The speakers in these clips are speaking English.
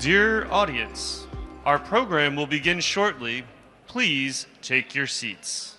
Dear audience, our program will begin shortly. Please take your seats.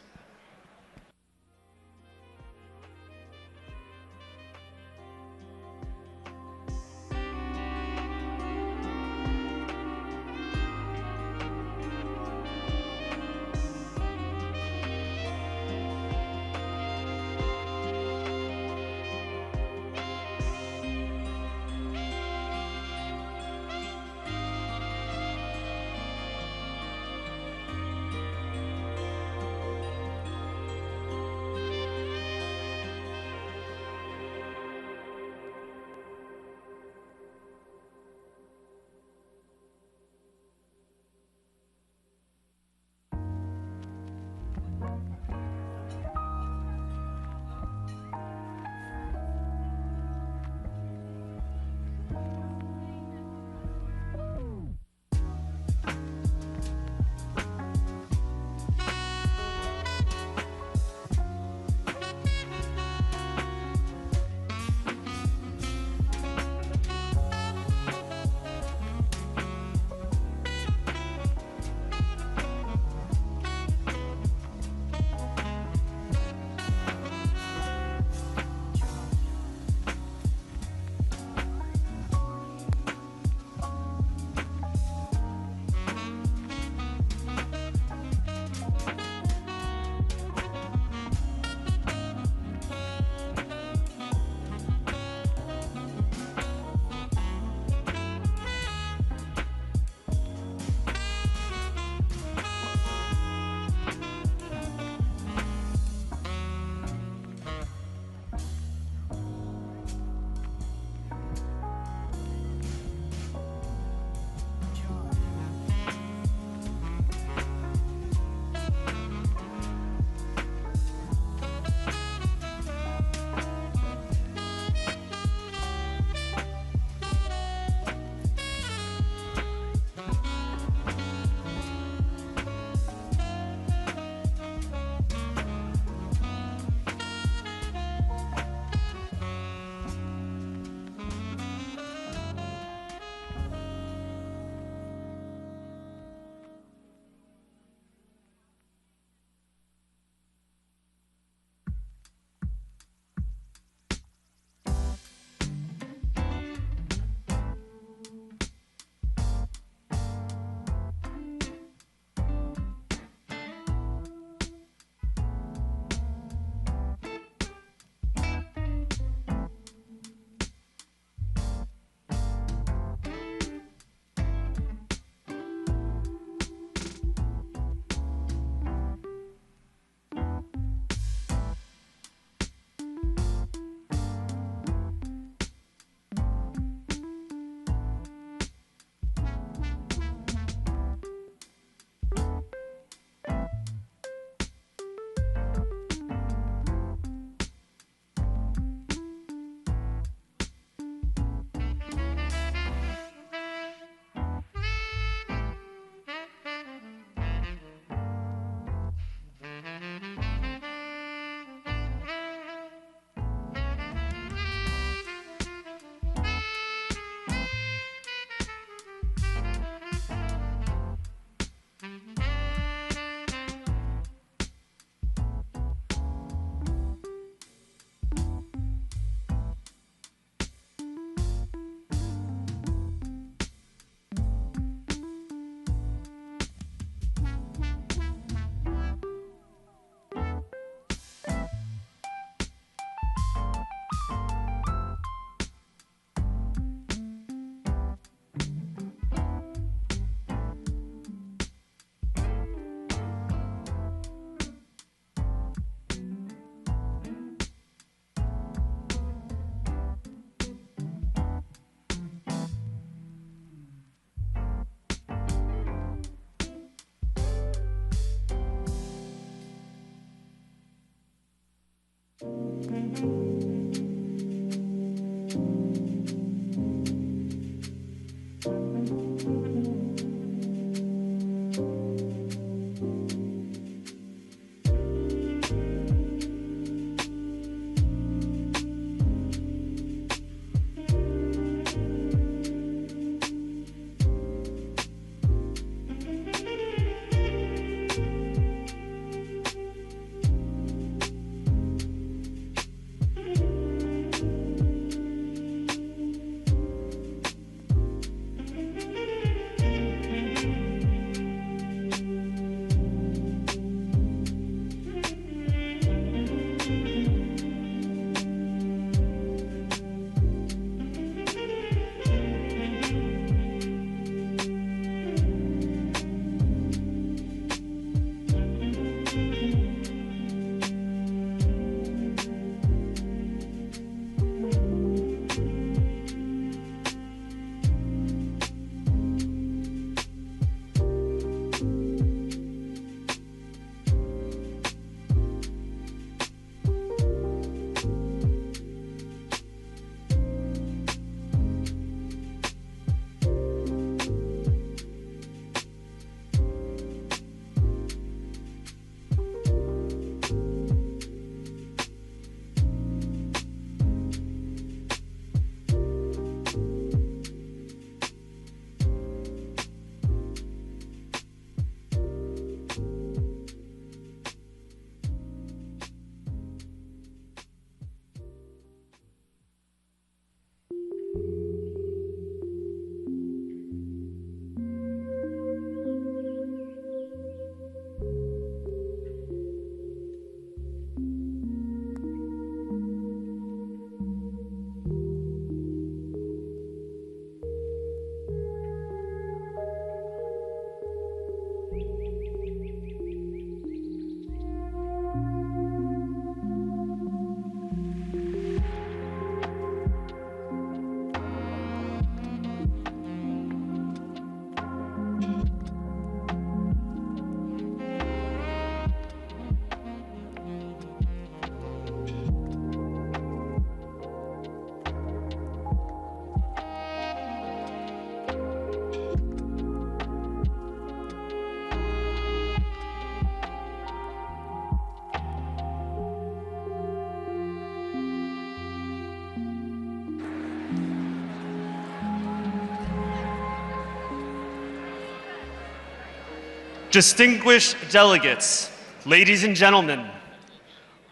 Distinguished delegates, ladies and gentlemen,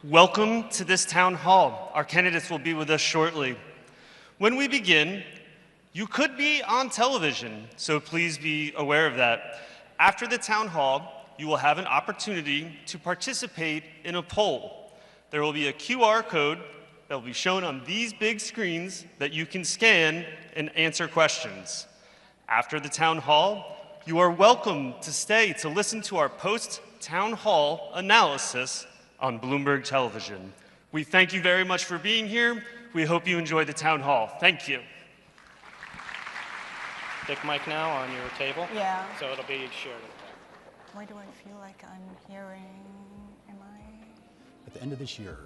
welcome to this town hall. Our candidates will be with us shortly. When we begin, you could be on television, so please be aware of that. After the town hall, you will have an opportunity to participate in a poll. There will be a QR code that will be shown on these big screens that you can scan and answer questions. After the town hall, you are welcome to stay to listen to our post-town hall analysis on Bloomberg Television. We thank you very much for being here. We hope you enjoy the town hall. Thank you. Dick mic now on your table? Yeah. So it'll be shared. Why do I feel like I'm hearing, am I? At the end of this year,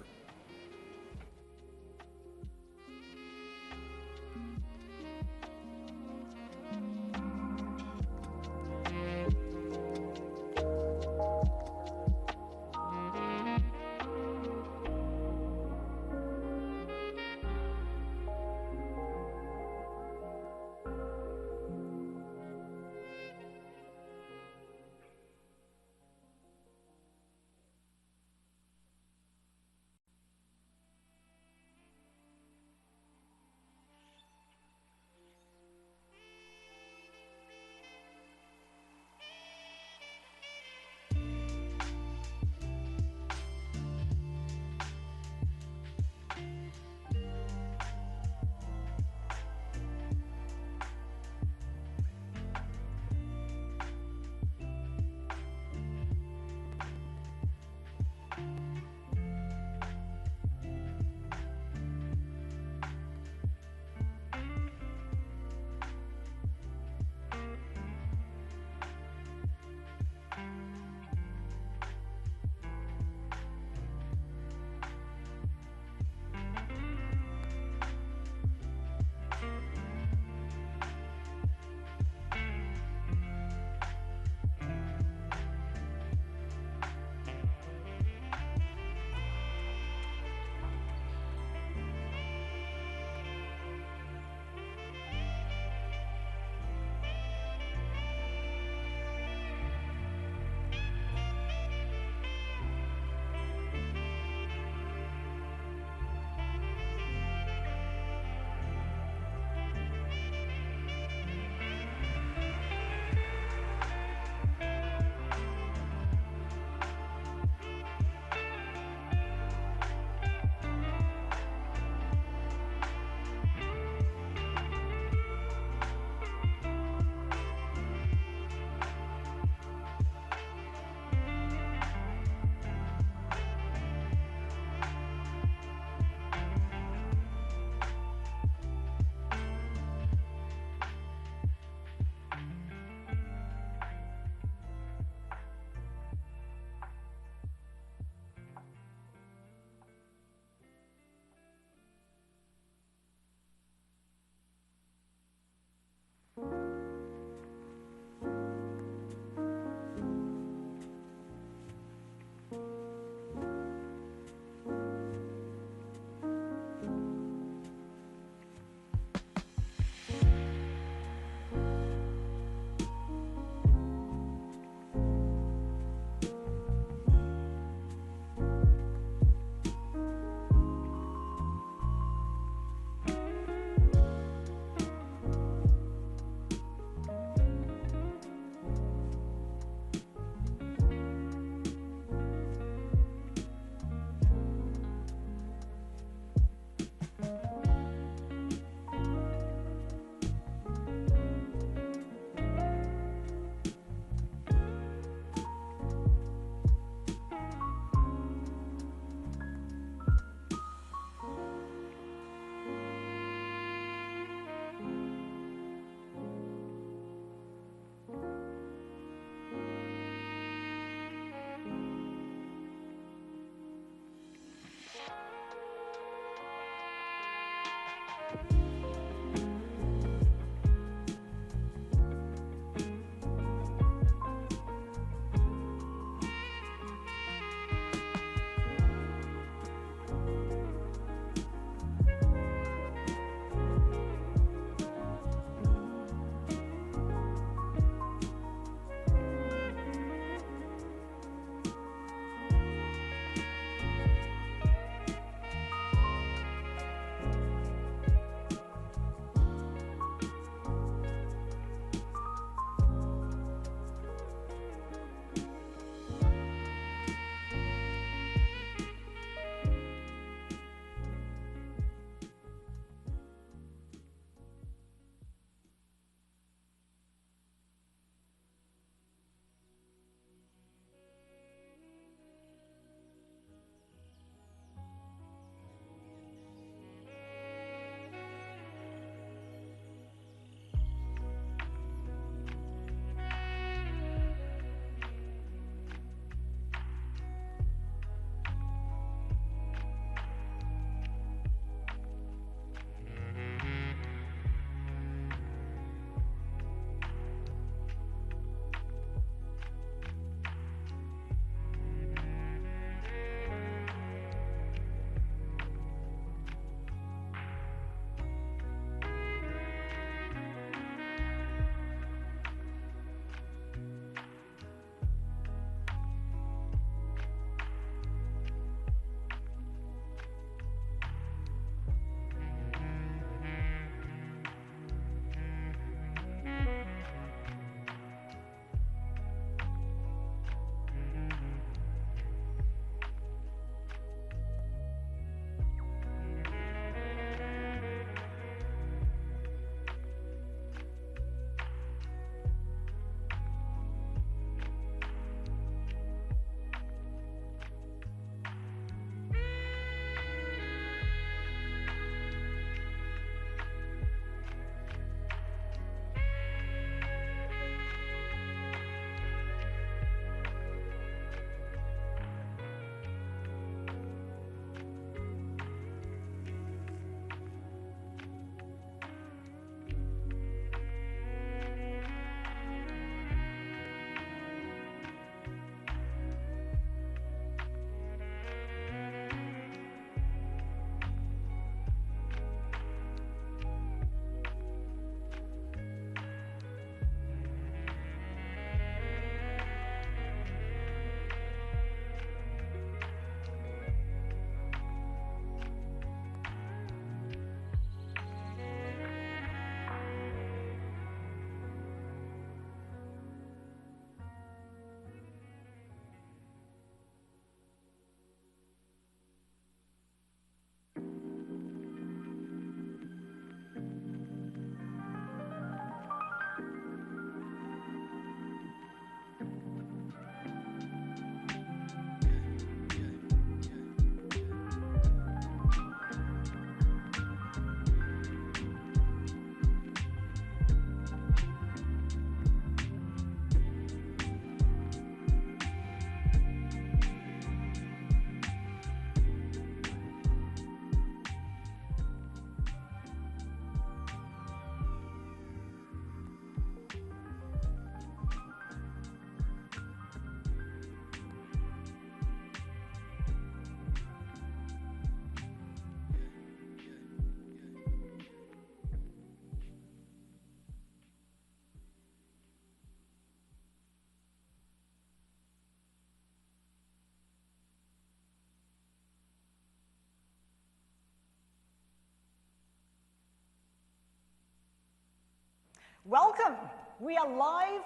Welcome. We are live.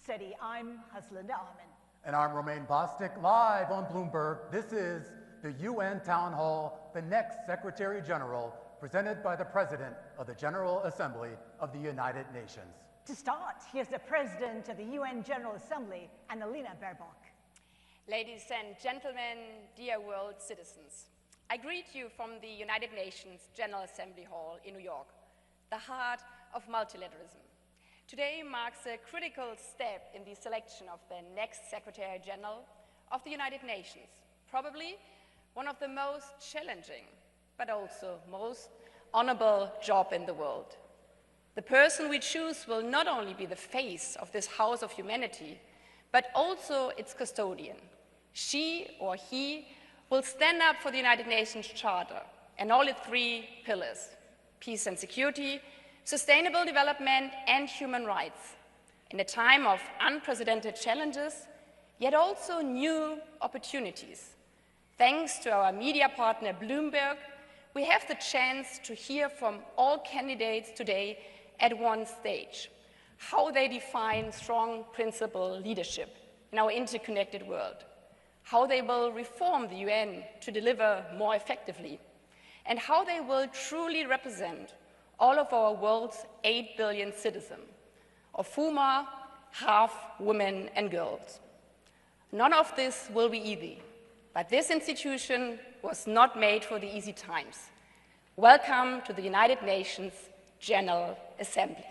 City. I'm Annalena Baerbock. And I'm Romain Bostic, live on Bloomberg. This is the UN Town Hall, the next Secretary General, presented by the President of the General Assembly of the United Nations. To start, here's the President of the UN General Assembly, Annalena Baerbock. Ladies and gentlemen, dear world citizens, I greet you from the United Nations General Assembly Hall in New York, the heart of multilateralism. Today marks a critical step in the selection of the next Secretary General of the United Nations, probably one of the most challenging, but also most honorable job in the world. The person we choose will not only be the face of this house of humanity, but also its custodian. She or he will stand up for the United Nations Charter and all its three pillars: peace and security, sustainable development, and human rights. In a time of unprecedented challenges, yet also new opportunities. Thanks to our media partner Bloomberg, we have the chance to hear from all candidates today at one stage, how they define strong principle leadership in our interconnected world, how they will reform the UN to deliver more effectively, and how they will truly represent all of our world's 8 billion citizens, of whom are half women and girls. None of this will be easy, but this institution was not made for the easy times. Welcome to the United Nations General Assembly.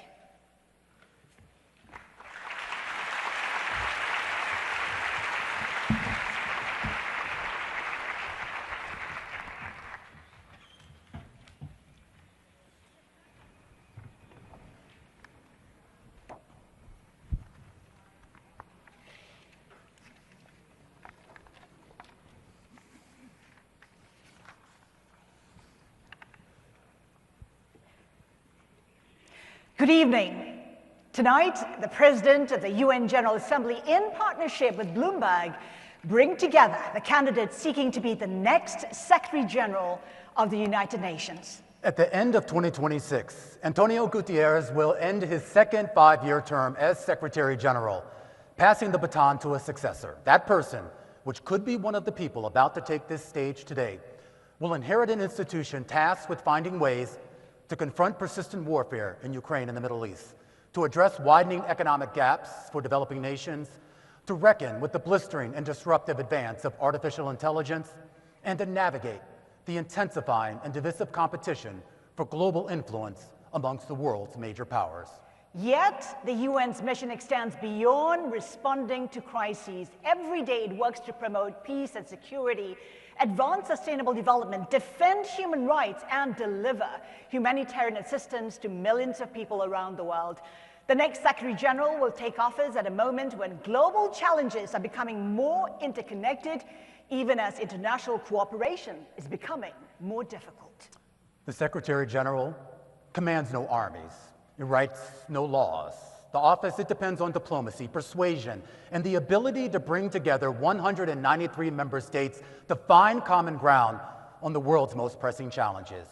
Good evening. Tonight, the President of the UN General Assembly, in partnership with Bloomberg, bring together the candidates seeking to be the next Secretary General of the United Nations. At the end of 2026, Antonio Guterres will end his second 5-year term as Secretary General, passing the baton to a successor. That person, which could be one of the people about to take this stage today, will inherit an institution tasked with finding ways to confront persistent warfare in Ukraine and the Middle East, to address widening economic gaps for developing nations, to reckon with the blistering and disruptive advance of artificial intelligence, and to navigate the intensifying and divisive competition for global influence amongst the world's major powers. Yet, the UN's mission extends beyond responding to crises. Every day it works to promote peace and security, advance sustainable development, defend human rights, and deliver humanitarian assistance to millions of people around the world. The next Secretary General will take office at a moment when global challenges are becoming more interconnected, even as international cooperation is becoming more difficult. The Secretary General commands no armies. It writes no laws. The office, it depends on diplomacy, persuasion, and the ability to bring together 193 member states to find common ground on the world's most pressing challenges.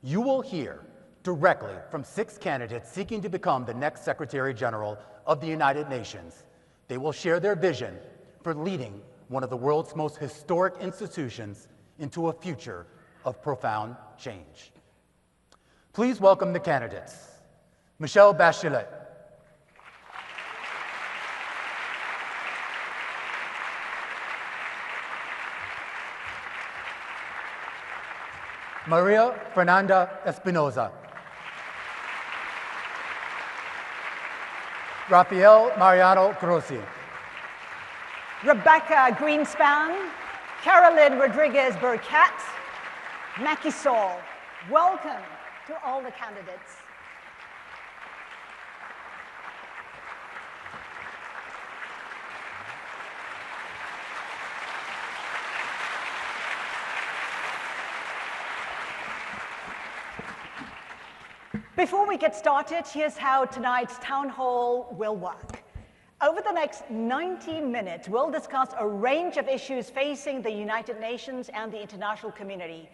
You will hear directly from 6 candidates seeking to become the next Secretary General of the United Nations. They will share their vision for leading one of the world's most historic institutions into a future of profound change. Please welcome the candidates. Michelle Bachelet. Maria Fernanda Espinosa. Rafael Mariano Grossi. Rebecca Greenspan, Carolyn Rodriguez Burkett, Macky Sall. Welcome to all the candidates. Before we get started, here's how tonight's town hall will work. Over the next 90 minutes, we'll discuss a range of issues facing the United Nations and the international community.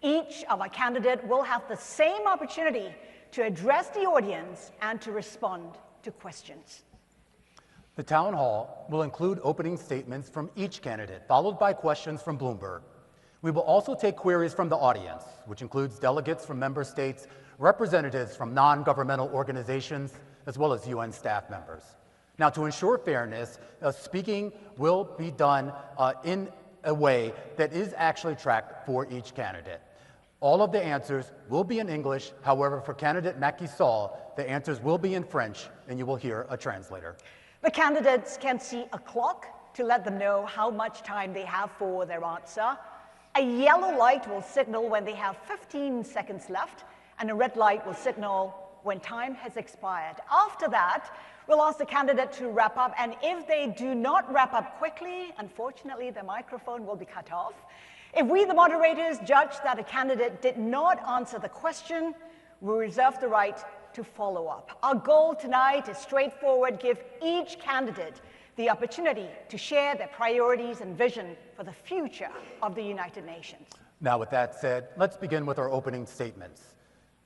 Each of our candidates will have the same opportunity to address the audience and to respond to questions. The town hall will include opening statements from each candidate, followed by questions from Bloomberg. We will also take queries from the audience, which includes delegates from member states, representatives from non-governmental organizations, as well as UN staff members. Now, to ensure fairness, speaking will be done in a way that is actually tracked for each candidate. All of the answers will be in English. However, for candidate Macky Sall, the answers will be in French, and you will hear a translator. The candidates can see a clock to let them know how much time they have for their answer. A yellow light will signal when they have 15 seconds left, and a red light will signal when time has expired. After that, we'll ask the candidate to wrap up, and if they do not wrap up quickly, unfortunately, the microphone will be cut off. If we, the moderators, judge that a candidate did not answer the question, we reserve the right to follow up. Our goal tonight is straightforward: give each candidate the opportunity to share their priorities and vision for the future of the United Nations. Now, with that said, let's begin with our opening statements.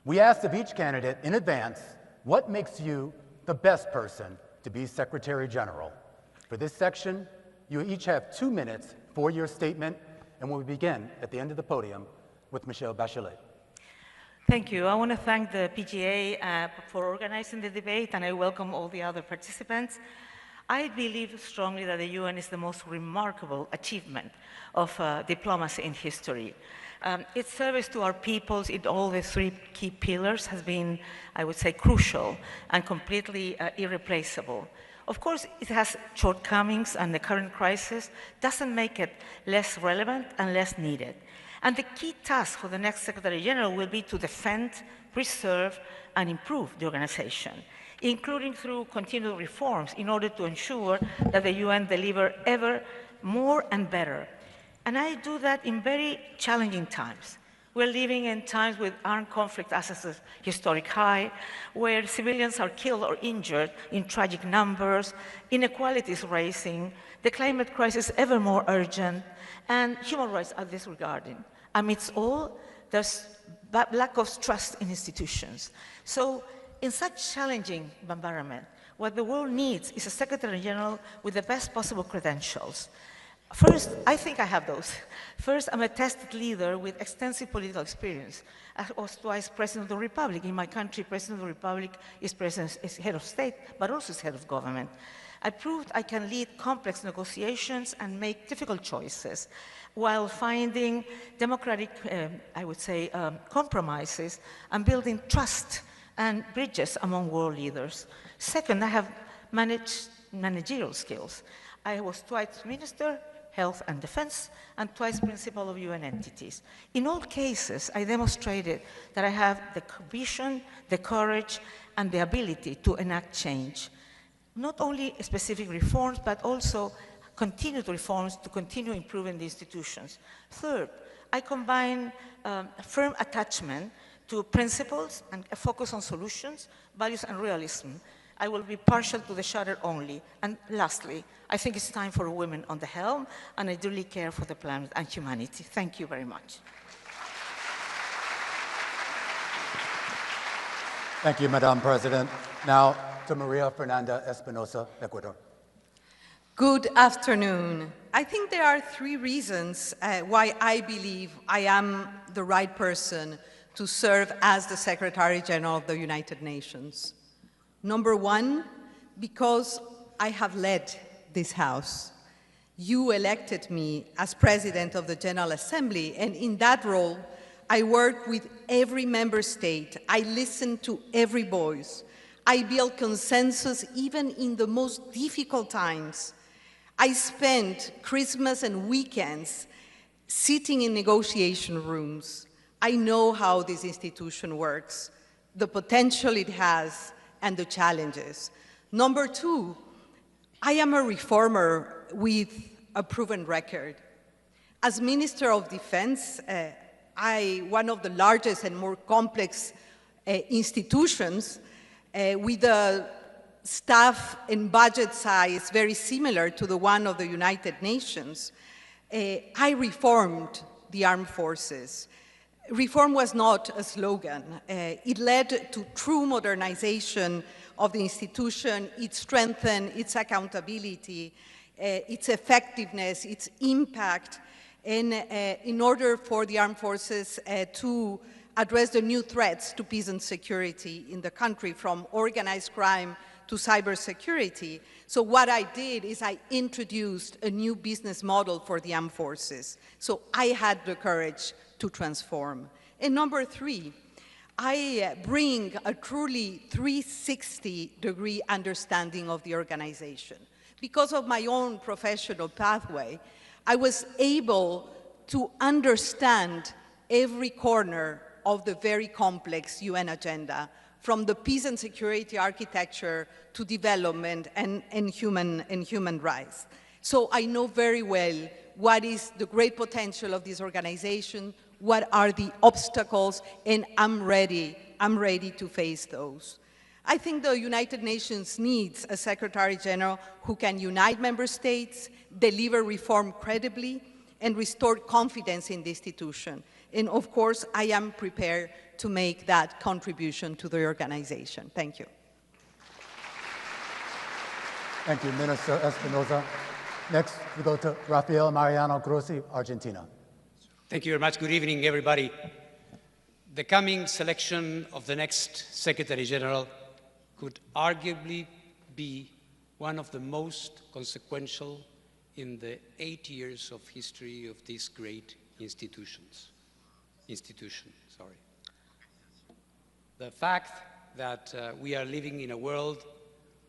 We asked of each candidate in advance, what makes you the best person to be Secretary General? For this section, you each have 2 minutes for your statement, and we'll begin at the end of the podium with Michelle Bachelet. Thank you. I want to thank the PGA for organizing the debate, and I welcome all the other participants. I believe strongly that the UN is the most remarkable achievement of diplomacy in history. Its service to our peoples in all the 3 key pillars has been, I would say, crucial and completely irreplaceable. Of course, it has shortcomings, and the current crisis doesn't make it less relevant and less needed. And the key task for the next Secretary General will be to defend, preserve, and improve the organization, including through continued reforms in order to ensure that the UN deliver ever more and better. And I do that in very challenging times. We're living in times with armed conflict at a historic high, where civilians are killed or injured in tragic numbers, inequality is rising, the climate crisis ever more urgent, and human rights are disregarded. Amidst all, there's lack of trust in institutions. So in such challenging environment, what the world needs is a Secretary General with the best possible credentials. First, I think I have those. First, I'm a tested leader with extensive political experience. I was twice President of the Republic. In my country, President of the Republic is head of state, but also is head of government. I proved I can lead complex negotiations and make difficult choices while finding democratic, I would say, compromises and building trust and bridges among world leaders. Second, I have managerial skills. I was twice minister, health and defense, and twice principal of UN entities. In all cases, I demonstrated that I have the vision, the courage, and the ability to enact change. Not only specific reforms, but also continued reforms to continue improving the institutions. Third, I combine firm attachment to principles and a focus on solutions, values, and realism. I will be partial to the charter only. And lastly, I think it's time for women on the helm, and I deeply care for the planet and humanity. Thank you very much. Thank you, Madam President. Now to Maria Fernanda Espinosa, Ecuador. Good afternoon. I think there are 3 reasons why I believe I am the right person to serve as the Secretary General of the United Nations. Number 1, because I have led this House. You elected me as President of the General Assembly, and in that role, I worked with every member state. I listened to every voice. I built consensus even in the most difficult times. I spent Christmas and weekends sitting in negotiation rooms. I know how this institution works, the potential it has, and the challenges. Number 2, I am a reformer with a proven record. As Minister of Defense, one of the largest and more complex institutions with a staff and budget size very similar to the one of the United Nations, I reformed the armed forces. Reform was not a slogan. It led to true modernization of the institution. It strengthened its accountability, its effectiveness, its impact, and in order for the armed forces to address the new threats to peace and security in the country, from organized crime to cybersecurity. So what I did is I introduced a new business model for the armed forces. So I had the courage to transform. And number three, I bring a truly 360-degree understanding of the organization. Because of my own professional pathway, I was able to understand every corner of the very complex UN agenda, from the peace and security architecture to development and human rights. So I know very well what is the great potential of this organization, what are the obstacles, and I'm ready to face those. I think the United Nations needs a Secretary General who can unite member states, deliver reform credibly, and restore confidence in the institution. And of course, I am prepared to make that contribution to the organization. Thank you. Thank you, Minister Espinosa. Next, we go to Rafael Mariano Grossi, Argentina. Thank you very much. Good evening, everybody. The coming selection of the next Secretary General could arguably be one of the most consequential in the 8 years of history of this great institution. The fact that we are living in a world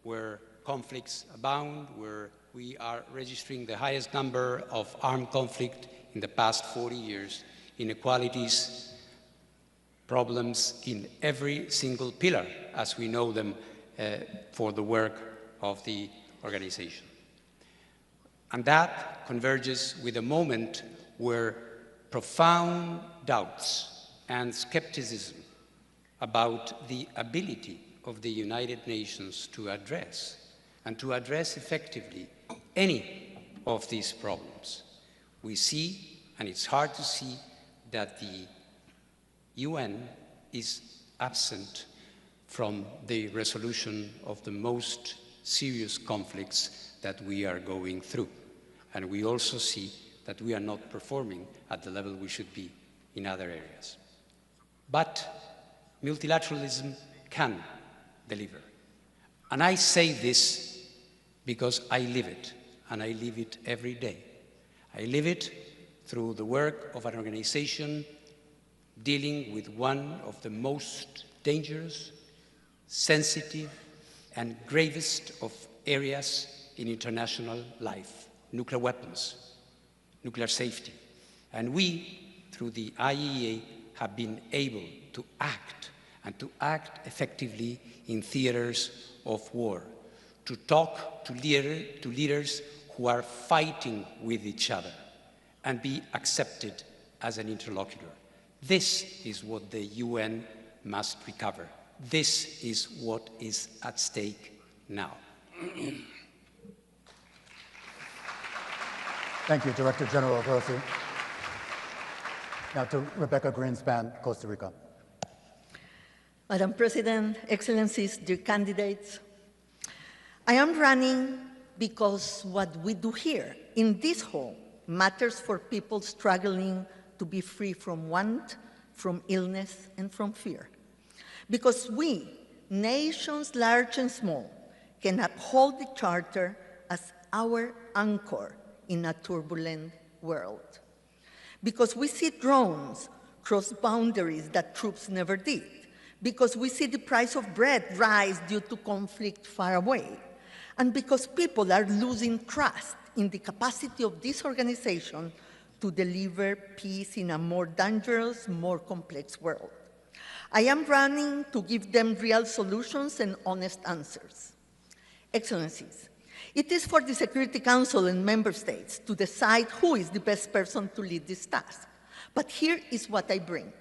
where conflicts abound, where we are registering the highest number of armed conflict in the past 40 years, inequalities, problems in every single pillar, as we know them for the work of the organization. And that converges with a moment where profound doubts and skepticism about the ability of the United Nations to address, and to address effectively, any of these problems. We see, and it's hard to see, that the UN is absent from the resolution of the most serious conflicts that we are going through. And we also see that we are not performing at the level we should be in other areas. But multilateralism can deliver. And I say this because I live it, and I live it every day. I live it through the work of an organization dealing with one of the most dangerous, sensitive, and gravest of areas in international life: nuclear weapons, nuclear safety. And we, through the IAEA, have been able to act, and to act effectively in theaters of war, to talk to leaders who are fighting with each other, and be accepted as an interlocutor. This is what the UN must recover. This is what is at stake now. Thank you, Director General Grossi. Now to Rebecca Greenspan, Costa Rica. Madam President, Excellencies, dear candidates, I am running because what we do here in this hall matters for people struggling to be free from want, from illness, and from fear. Because we, nations large and small, can uphold the Charter as our anchor in a turbulent world. Because we see drones cross boundaries that troops never did. Because we see the price of bread rise due to conflict far away. And because people are losing trust in the capacity of this organization to deliver peace in a more dangerous, more complex world. I am running to give them real solutions and honest answers. Excellencies, it is for the Security Council and member states to decide who is the best person to lead this task. But here is what I bring.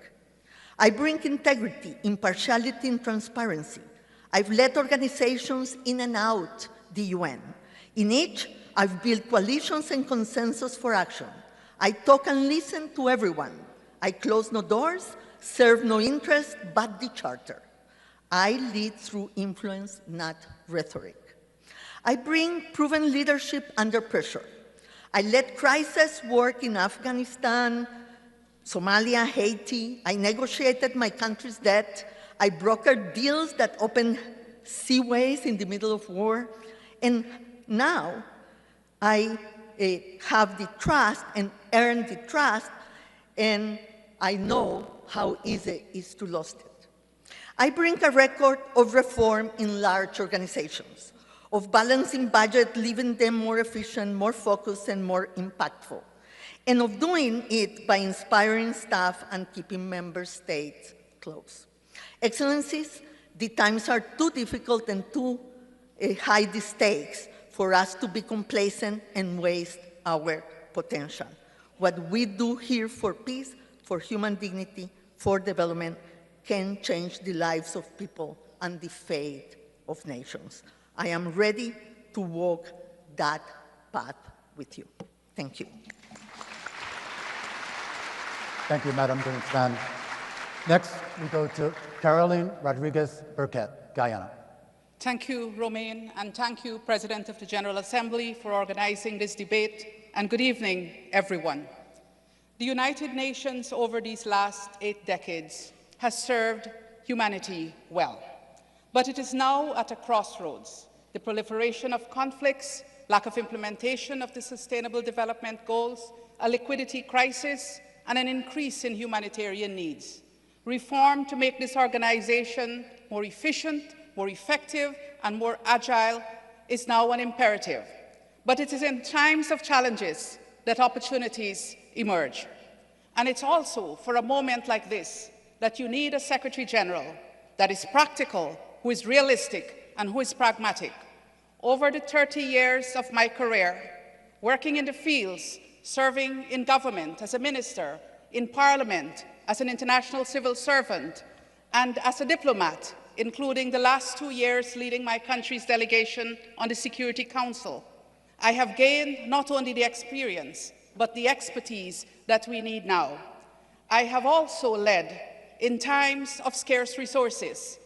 I bring integrity, impartiality, and transparency. I've led organizations in and out the UN. In each, I've built coalitions and consensus for action. I talk and listen to everyone. I close no doors, serve no interest but the charter. I lead through influence, not rhetoric. I bring proven leadership under pressure. I led crisis work in Afghanistan, Somalia, Haiti. I negotiated my country's debt. I brokered deals that opened seaways in the middle of war. And now I have the trust and earn the trust, and I know how easy it is to lose it. I bring a record of reform in large organizations, of balancing budget, leaving them more efficient, more focused, and more impactful, and of doing it by inspiring staff and keeping member states close. Excellencies, the times are too difficult and too high the stakes for us to be complacent and waste our potential. What we do here for peace, for human dignity, for development, can change the lives of people and the fate of nations. I am ready to walk that path with you. Thank you. Thank you, Madam Greenspan. Next, we go to Caroline Rodriguez Burkett, Guyana. Thank you, Romain, and thank you, President of the General Assembly, for organizing this debate, and good evening, everyone. The United Nations over these last 8 decades has served humanity well, but it is now at a crossroads. The proliferation of conflicts, lack of implementation of the Sustainable Development Goals, a liquidity crisis, and an increase in humanitarian needs. Reform to make this organization more efficient, more effective, and more agile is now an imperative. But it is in times of challenges that opportunities emerge. And it's also for a moment like this that you need a Secretary General that is practical, who is realistic, and who is pragmatic. Over the 30 years of my career, working in the fields, serving in government as a minister, in parliament, as an international civil servant, and as a diplomat, including the last 2 years leading my country's delegation on the Security Council, I have gained not only the experience, but the expertise that we need now. I have also led in times of scarce resources,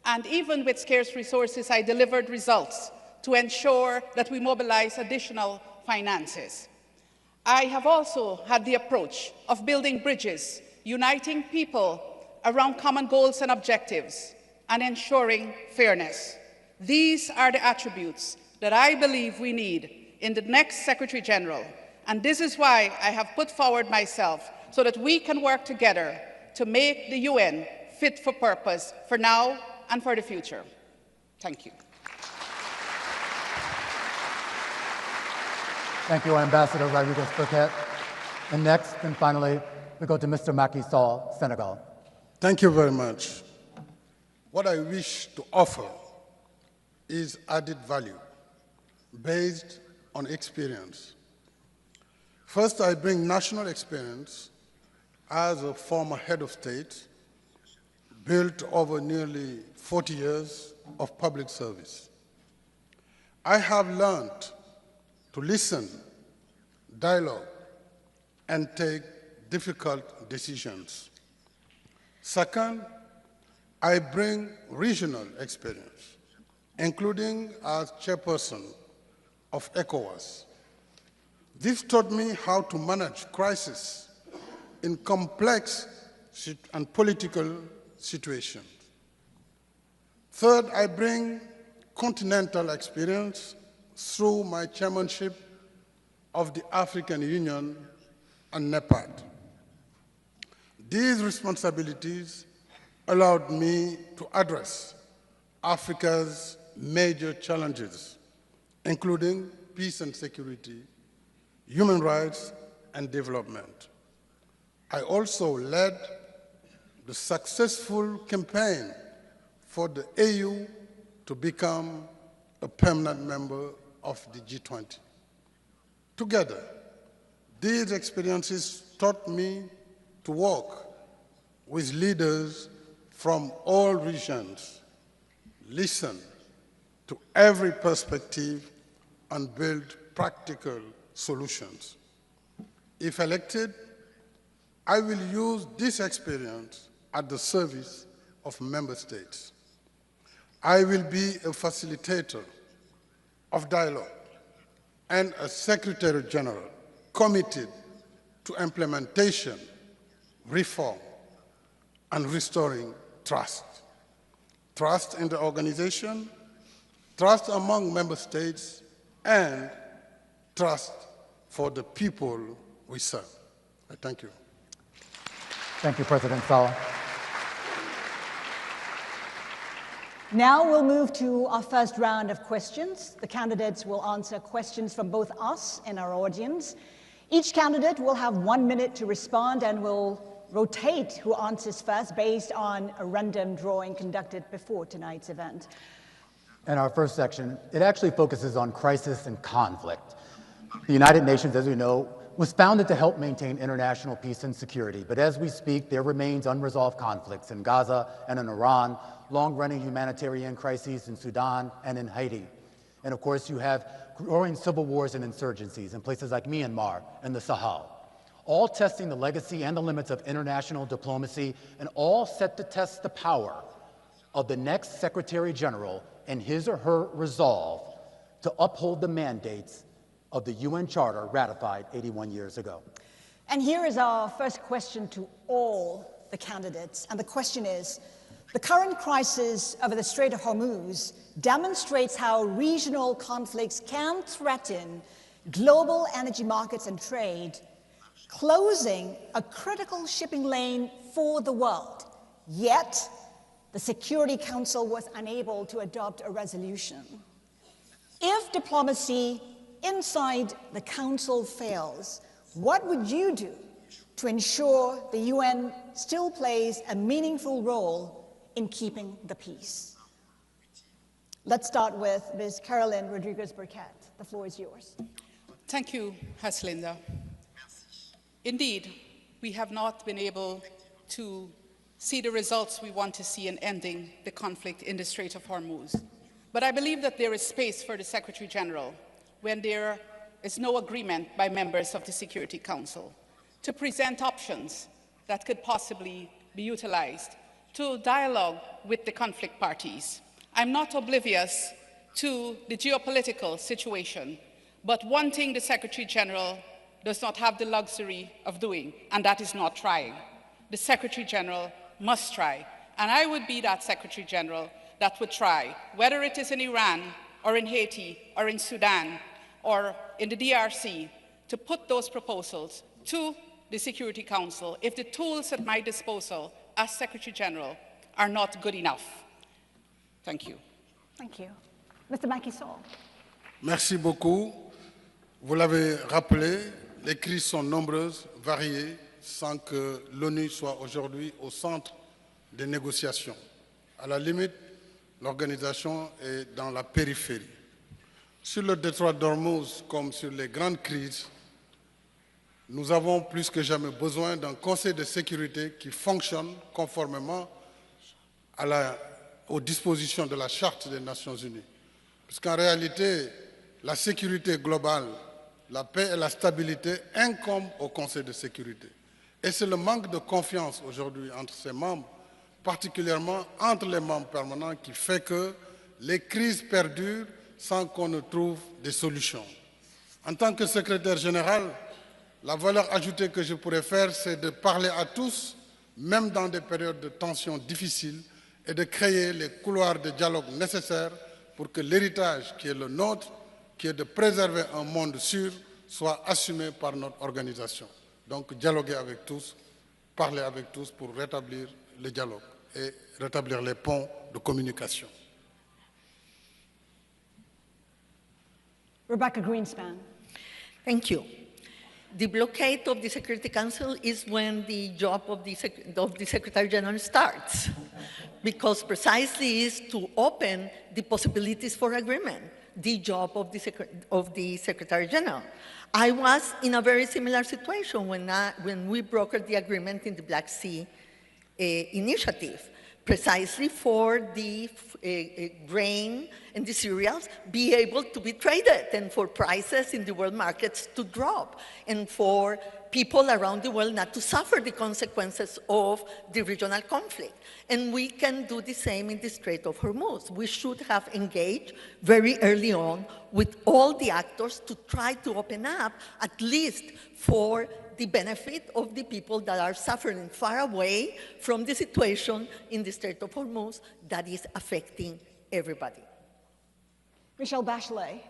and even with scarce resources, I delivered results to ensure that we mobilize additional finances. I have also had the approach of building bridges, uniting people around common goals and objectives, and ensuring fairness. These are the attributes that I believe we need in the next Secretary General, and this is why I have put forward myself so that we can work together to make the UN fit for purpose for now and for the future. Thank you. Thank you, Ambassador Rodriguez Burkett. And next and finally, we go to Mr. Macky Sall, Senegal. Thank you very much. What I wish to offer is added value based on experience. First, I bring national experience as a former head of state, built over nearly 40 years of public service. I have learned to listen, dialogue, and take difficult decisions. Second, I bring regional experience, including as chairperson of ECOWAS. This taught me how to manage crisis in complex and political situations. Third, I bring continental experience through my chairmanship of the African Union and NEPAD. These responsibilities allowed me to address Africa's major challenges, including peace and security, human rights, and development. I also led the successful campaign for the AU to become a permanent member of the G20. Together, these experiences taught me to work with leaders from all regions, listen to every perspective, and build practical solutions. If elected, I will use this experience at the service of member states. I will be a facilitator of dialogue and a Secretary General committed to implementation, reform, and restoring trust. Trust in the organization, trust among member states, and trust for the people we serve. I thank you. Thank you, President Saleh. Now we'll move to our first round of questions. The candidates will answer questions from both us and our audience. Each candidate will have 1 minute to respond and will rotate who answers first based on a random drawing conducted before tonight's event. In our first section, it actually focuses on crisis and conflict. The United Nations, as we know, was founded to help maintain international peace and security, but as we speak, there remains unresolved conflicts in Gaza and in Iran, long-running humanitarian crises in Sudan and in Haiti. And of course, you have growing civil wars and insurgencies in places like Myanmar and the Sahel, all testing the legacy and the limits of international diplomacy, and all set to test the power of the next Secretary General and his or her resolve to uphold the mandates of the UN Charter ratified 81 years ago. And here is our first question to all the candidates. And the question is, the current crisis over the Strait of Hormuz demonstrates how regional conflicts can threaten global energy markets and trade, closing a critical shipping lane for the world. Yet, the Security Council was unable to adopt a resolution. If diplomacy inside the Council fails, what would you do to ensure the UN still plays a meaningful role in keeping the peace? Let's start with Ms. Caroline Rodriguez-Burkett. The floor is yours. Thank you, Haslinda. Indeed, we have not been able to see the results we want to see in ending the conflict in the Strait of Hormuz. But I believe that there is space for the Secretary General, when there is no agreement by members of the Security Council, to present options that could possibly be utilized to dialogue with the conflict parties. I'm not oblivious to the geopolitical situation, but one thing the Secretary General does not have the luxury of doing, and that is not trying. The Secretary General must try, and I would be that Secretary General that would try, whether it is in Iran or in Haiti or in Sudan or in the DRC, to put those proposals to the Security Council if the tools at my disposal as Secretary General are not good enough. Thank you. Thank you. Mr. Macky Sall. Merci beaucoup. Vous l'avez rappelé, les crises sont nombreuses, variées, sans que l'ONU soit aujourd'hui au centre des négociations. À la limite, l'organisation est dans la périphérie. Sur le détroit d'Ormuz, comme sur les grandes crises, nous avons plus que jamais besoin d'un Conseil de sécurité qui fonctionne conformément aux dispositions de la Charte des Nations Unies. Puisqu'en réalité, la sécurité globale, la paix et la stabilité incombent au Conseil de sécurité. Et c'est le manque de confiance aujourd'hui entre ses membres, particulièrement entre les membres permanents, qui fait que les crises perdurent sans qu'on ne trouve des solutions. En tant que secrétaire général, la valeur ajoutée que je pourrais faire, c'est de parler à tous, même dans des périodes de tensions difficiles, et de créer les couloirs de dialogue nécessaires pour que l'héritage qui est le nôtre, qui est de préserver un monde sûr, soit assumé par notre organisation. Donc dialoguer avec tous, parler avec tous pour rétablir le dialogue et rétablir les ponts de communication. Rebecca Greenspan. Thank you. The blockade of the Security Council is when the job of the Secretary General starts, because precisely is to open the possibilities for agreement, the job of the Secretary General. I was in a very similar situation when we brokered the agreement in the Black Sea initiative, precisely for the grain and the cereals be able to be traded and for prices in the world markets to drop and for people around the world not to suffer the consequences of the regional conflict. And we can do the same in the Strait of Hormuz. We should have engaged very early on with all the actors to try to open up, at least for the benefit of the people that are suffering far away from the situation in the Strait of Hormuz that is affecting everybody. Michelle Bachelet.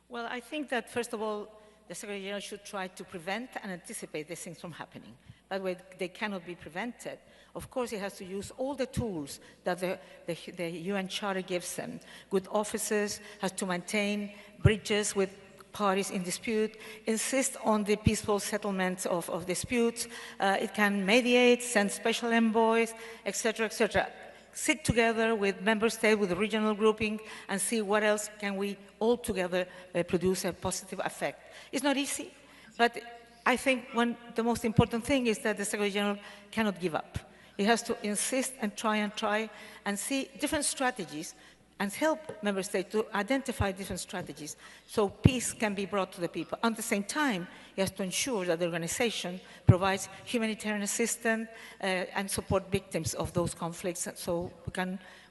Well, I think that, first of all, the Secretary General should try to prevent and anticipate these things from happening. That way, they cannot be prevented. Of course, he has to use all the tools that the UN Charter gives them. Good officers, has to maintain bridges with parties in dispute, insist on the peaceful settlement of disputes. It can mediate, send special envoys, etc., etc. Sit together with member states, with the regional grouping, and see what else can we all together produce a positive effect. It's not easy, but I think the most important thing is that the Secretary General cannot give up. He has to insist and try and see different strategies and help member states to identify different strategies so peace can be brought to the people. At the same time, he has to ensure that the organization provides humanitarian assistance and support victims of those conflicts so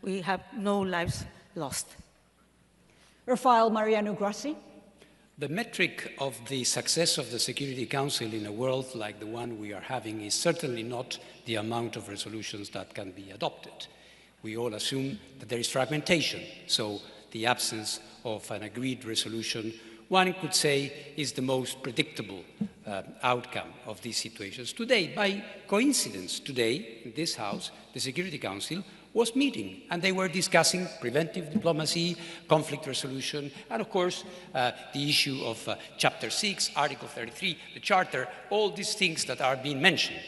we have no lives lost. Rafael Mariano Grossi. The metric of the success of the Security Council in a world like the one we are having is certainly not the amount of resolutions that can be adopted. We all assume that there is fragmentation, so the absence of an agreed resolution, one could say, is the most predictable outcome of these situations. Today, by coincidence, today, in this House, the Security Council was meeting, and they were discussing preventive diplomacy, conflict resolution, and of course, the issue of Chapter 6, Article 33, the Charter, all these things that are being mentioned.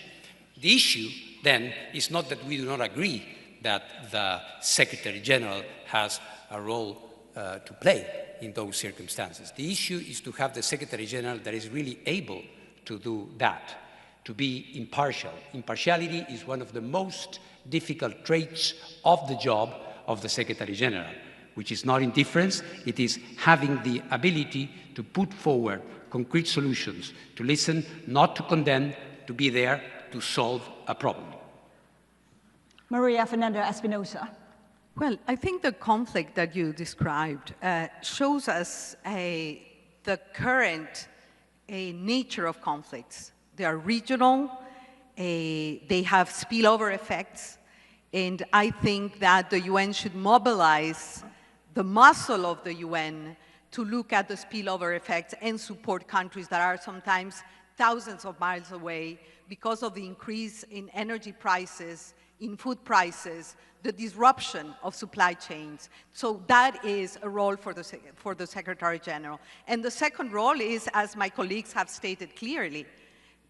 The issue, then, is not that we do not agree that the Secretary General has a role to play in those circumstances. The issue is to have the Secretary General that is really able to do that, to be impartial. Impartiality is one of the most difficult traits of the job of the Secretary General, which is not indifference, it is having the ability to put forward concrete solutions, to listen, not to condemn, to be there to solve a problem. Maria Fernanda Espinosa. Well, I think the conflict that you described shows us the current nature of conflicts. They are regional, they have spillover effects, and I think that the UN should mobilize the muscle of the UN to look at the spillover effects and support countries that are sometimes thousands of miles away because of the increase in energy prices, in food prices, the disruption of supply chains. So that is a role for the Secretary General. And the second role is, as my colleagues have stated clearly,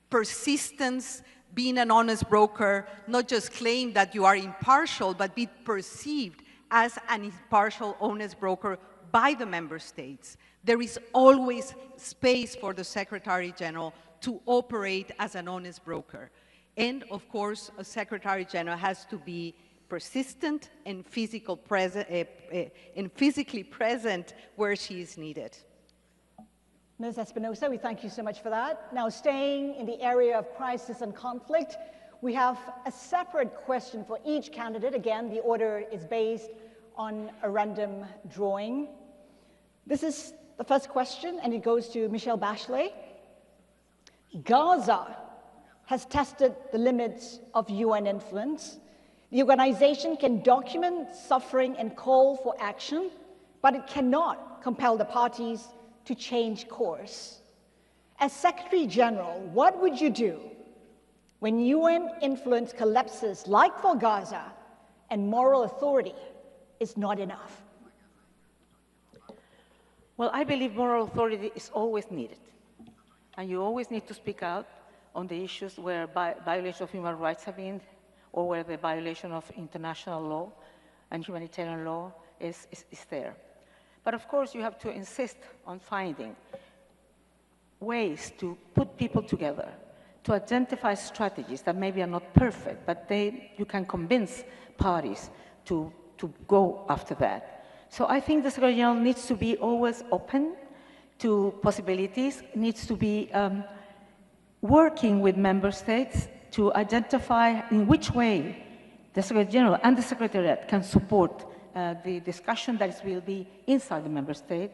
persistence, being an honest broker, not just claim that you are impartial, but be perceived as an impartial, honest broker by the member states. There is always space for the Secretary General to operate as an honest broker. And of course, a Secretary General has to be persistent and physically present where she is needed. Ms. Espinosa, we thank you so much for that. Now, staying in the area of crisis and conflict, we have a separate question for each candidate. Again, the order is based on a random drawing. This is the first question, and it goes to Michelle Bachelet. Gaza has tested the limits of UN influence. The organization can document suffering and call for action, but it cannot compel the parties to change course. As Secretary General, what would you do when UN influence collapses like for Gaza and moral authority is not enough? Well, I believe moral authority is always needed. And you always need to speak out on the issues where violation of human rights have been, or where the violation of international law and humanitarian law is there. But of course, you have to insist on finding ways to put people together, to identify strategies that maybe are not perfect, but you can convince parties to go after that. So I think the Secretary General needs to be always open to possibilities, needs to be working with member states to identify in which way the Secretary General and the Secretariat can support the discussion that will be inside the member state.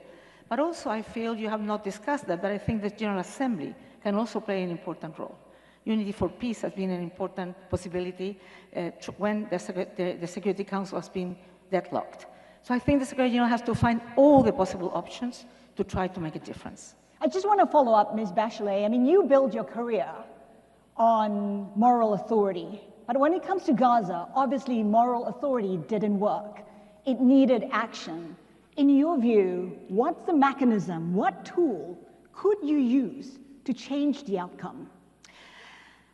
But also I feel you have not discussed that, but I think the General Assembly can also play an important role. Unity for Peace has been an important possibility when the Security Council has been deadlocked. So I think the Secretary General has to find all the possible options to try to make a difference. I just want to follow up, Ms. Bachelet. I mean, you built your career on moral authority. But when it comes to Gaza, obviously moral authority didn't work. It needed action. In your view, what's the mechanism, what tool could you use to change the outcome?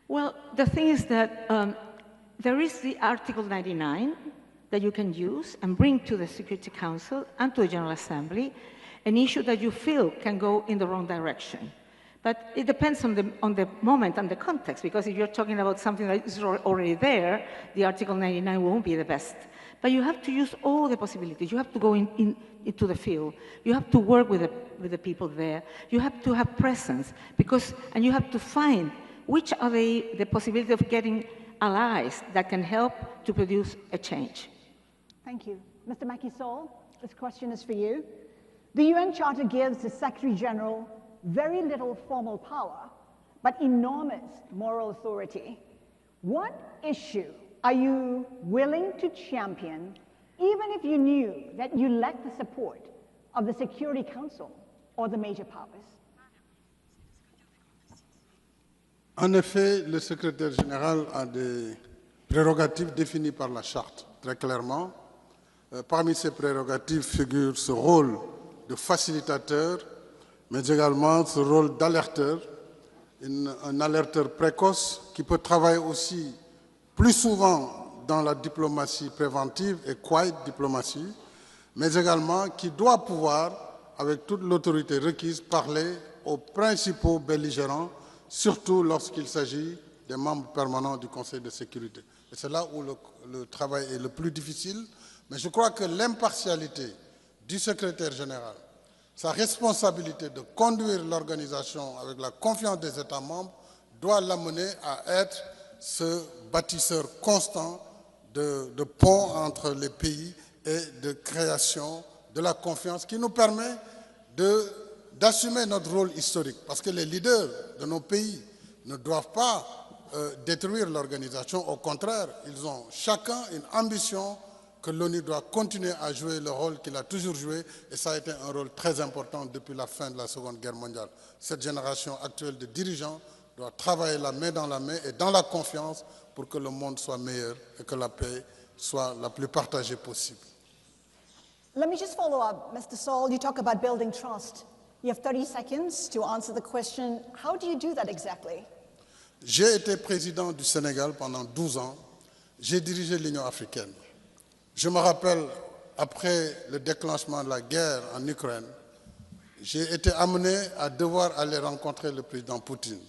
Well, the thing is that there is the Article 99 that you can use and bring to the Security Council and to the General Assembly an issue that you feel can go in the wrong direction. But it depends on the moment and the context, because if you're talking about something that is already there, the Article 99 won't be the best. But you have to use all the possibilities. You have to go into the field. You have to work with the people there. You have to have presence, and you have to find which are the possibility of getting allies that can help to produce a change. Thank you. Mr. Macky Sall, this question is for you. The UN Charter gives the Secretary General very little formal power, but enormous moral authority. What issue are you willing to champion, even if you knew that you lacked the support of the Security Council or the major powers? En effet, le secrétaire général a des prérogatives définies par la Charte, très clairement. Parmi ces prérogatives figure ce rôle de facilitateur, mais également ce rôle d'alerteur, un alerteur précoce qui peut travailler aussi plus souvent dans la diplomatie préventive et quiet diplomatie, mais également qui doit pouvoir, avec toute l'autorité requise, parler aux principaux belligérants, surtout lorsqu'il s'agit des membres permanents du Conseil de sécurité. Et c'est là où le travail est le plus difficile, mais je crois que l'impartialité du secrétaire général, sa responsabilité de conduire l'organisation avec la confiance des États membres doit l'amener à être ce bâtisseur constant de ponts entre les pays et de création de la confiance qui nous permet d'assumer notre rôle historique. Parce que les leaders de nos pays ne doivent pas détruire l'organisation. Au contraire, ils ont chacun une ambition que l'ONU doit continuer à jouer le rôle qu'il a toujours joué, et ça a été un rôle très important depuis la fin de la Seconde Guerre mondiale. Cette génération actuelle de dirigeants doit travailler la main dans la main et dans la confiance pour que le monde soit meilleur et que la paix soit la plus partagée possible. Let me just follow up, Mr. Sall. You talk about building trust. You have 30 seconds to answer the question. How do you do that exactly? J'ai été président du Sénégal pendant 12 ans. J'ai dirigé l'Union africaine. Je me rappelle, après le déclenchement de la guerre en Ukraine, j'ai été amené à devoir aller rencontrer le président Poutine.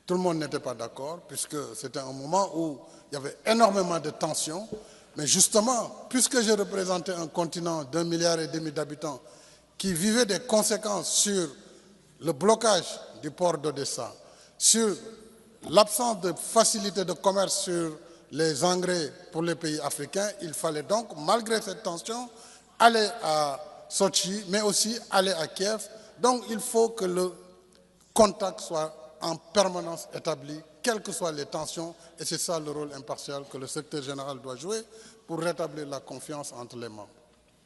Tout le monde n'était pas d'accord, puisque c'était un moment où il y avait énormément de tensions. Mais justement, puisque j'ai représenté un continent d'1,5 milliard d'habitants qui vivait des conséquences sur le blocage du port d'Odessa, sur l'absence de facilité de commerce sur les engrais pour les pays africains, il fallait donc, malgré cette tension, aller à Sochi, mais aussi aller à Kiev. Donc il faut que le contact soit en permanence établi, quelles que soient les tensions, et c'est ça le rôle impartial que le secrétaire général doit jouer pour rétablir la confiance entre les membres.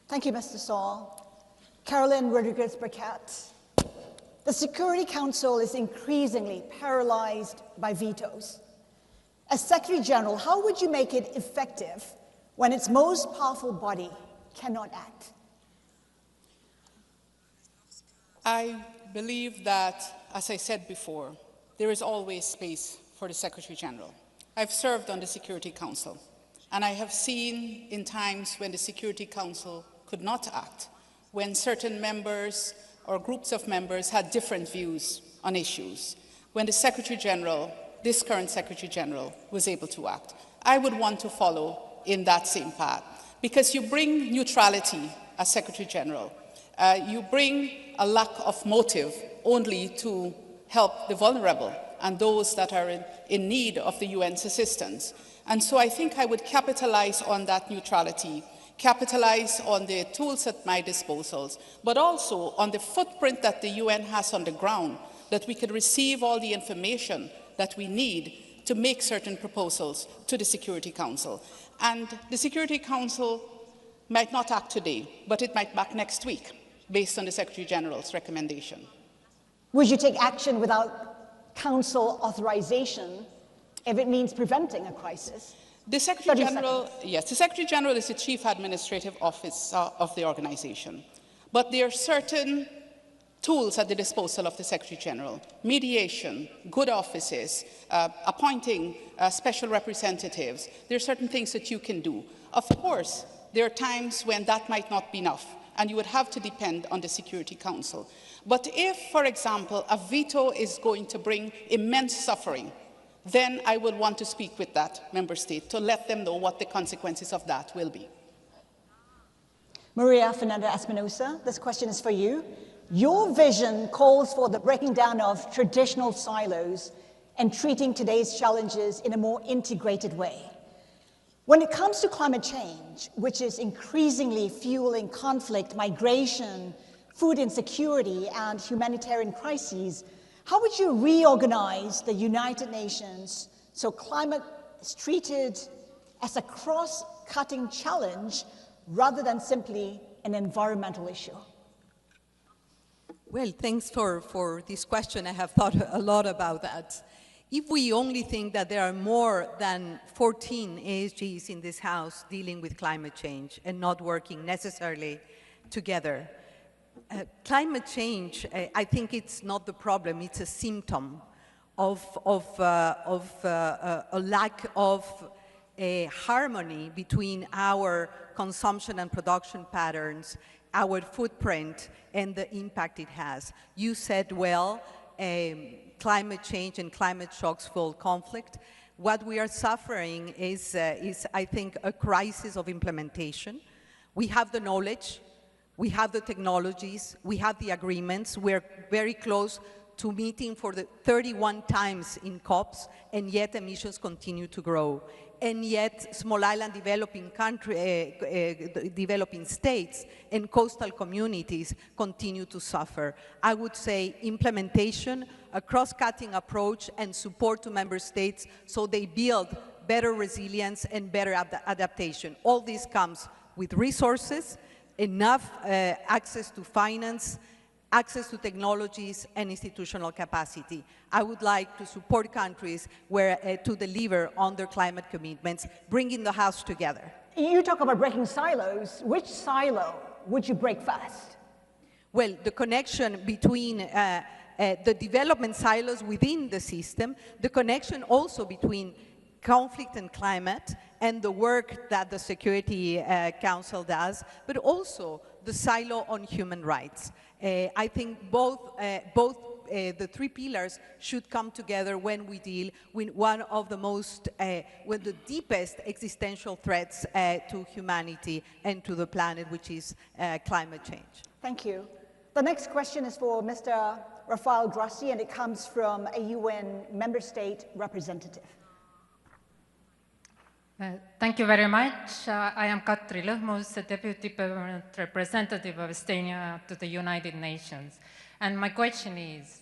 Thank you, Mr. Sall. Caroline Rodriguez-Burkett. The Security Council is increasingly paralyzed by vetoes. As Secretary General, how would you make it effective when its most powerful body cannot act? I believe that, as I said before, there is always space for the Secretary General. I've served on the Security Council, and I have seen in times when the Security Council could not act, when certain members or groups of members had different views on issues, when the Secretary General, this current Secretary General, was able to act. I would want to follow in that same path, because you bring neutrality as Secretary General. You bring a lack of motive only to help the vulnerable and those that are in need of the UN's assistance. And so I think I would capitalize on that neutrality, capitalize on the tools at my disposal, but also on the footprint that the UN has on the ground, that we could receive all the information that we need to make certain proposals to the Security Council. And the Security Council might not act today, but it might act next week, based on the Secretary General's recommendation. Would you take action without Council authorization if it means preventing a crisis? The Secretary General, yes, the Secretary General is the Chief Administrative Officer of the organization, but there are certain tools at the disposal of the Secretary General: mediation, good offices, appointing special representatives. There are certain things that you can do. Of course, there are times when that might not be enough, and you would have to depend on the Security Council. But if, for example, a veto is going to bring immense suffering, then I would want to speak with that member state to let them know what the consequences of that will be. Maria Fernanda Espinosa, this question is for you. Your vision calls for the breaking down of traditional silos and treating today's challenges in a more integrated way. When it comes to climate change, which is increasingly fueling conflict, migration, food insecurity, and humanitarian crises, how would you reorganize the United Nations so climate is treated as a cross-cutting challenge rather than simply an environmental issue? Well, thanks for this question. I have thought a lot about that. If we only think that there are more than 14 ASGs in this House dealing with climate change and not working necessarily together, climate change, I think it's not the problem, it's a symptom of a lack of harmony between our consumption and production patterns, our footprint, and the impact it has. You said well, climate change and climate shocks fuel conflict. What we are suffering is, I think, a crisis of implementation. We have the knowledge, we have the technologies, we have the agreements. We're very close to meeting for the 31 times in COPs, and yet emissions continue to grow. And yet small island developing states and coastal communities continue to suffer. I would say implementation, a cross-cutting approach, and support to member states so they build better resilience and better adaptation. All this comes with resources, enough access to finance, access to technologies, and institutional capacity. I would like to support countries to deliver on their climate commitments, bringing the House together. You talk about breaking silos. Which silo would you break first? Well, the connection between the development silos within the system, the connection also between conflict and climate, and the work that the Security Council does, but also the silo on human rights. I think both the three pillars should come together when we deal with one of the most, with the deepest existential threats to humanity and to the planet, which is climate change. Thank you. The next question is for Mr. Rafael Grossi, and it comes from a UN member state representative. Thank you very much. I am Katri Lõhmus, the Deputy Permanent Representative of Estonia to the United Nations. And my question is,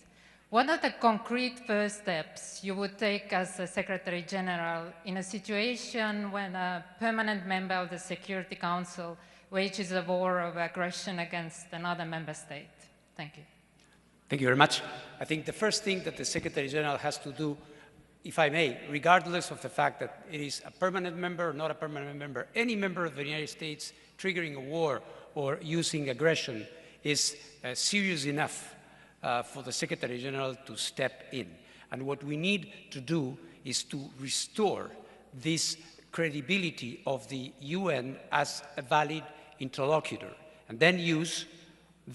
what are the concrete first steps you would take as a Secretary General in a situation when a permanent member of the Security Council wages a war of aggression against another member state? Thank you. Thank you very much. I think the first thing that the Secretary General has to do, if I may, regardless of the fact that it is a permanent member or not a permanent member, any member of the United States triggering a war or using aggression is serious enough for the Secretary General to step in. And what we need to do is to restore this credibility of the UN as a valid interlocutor, and then use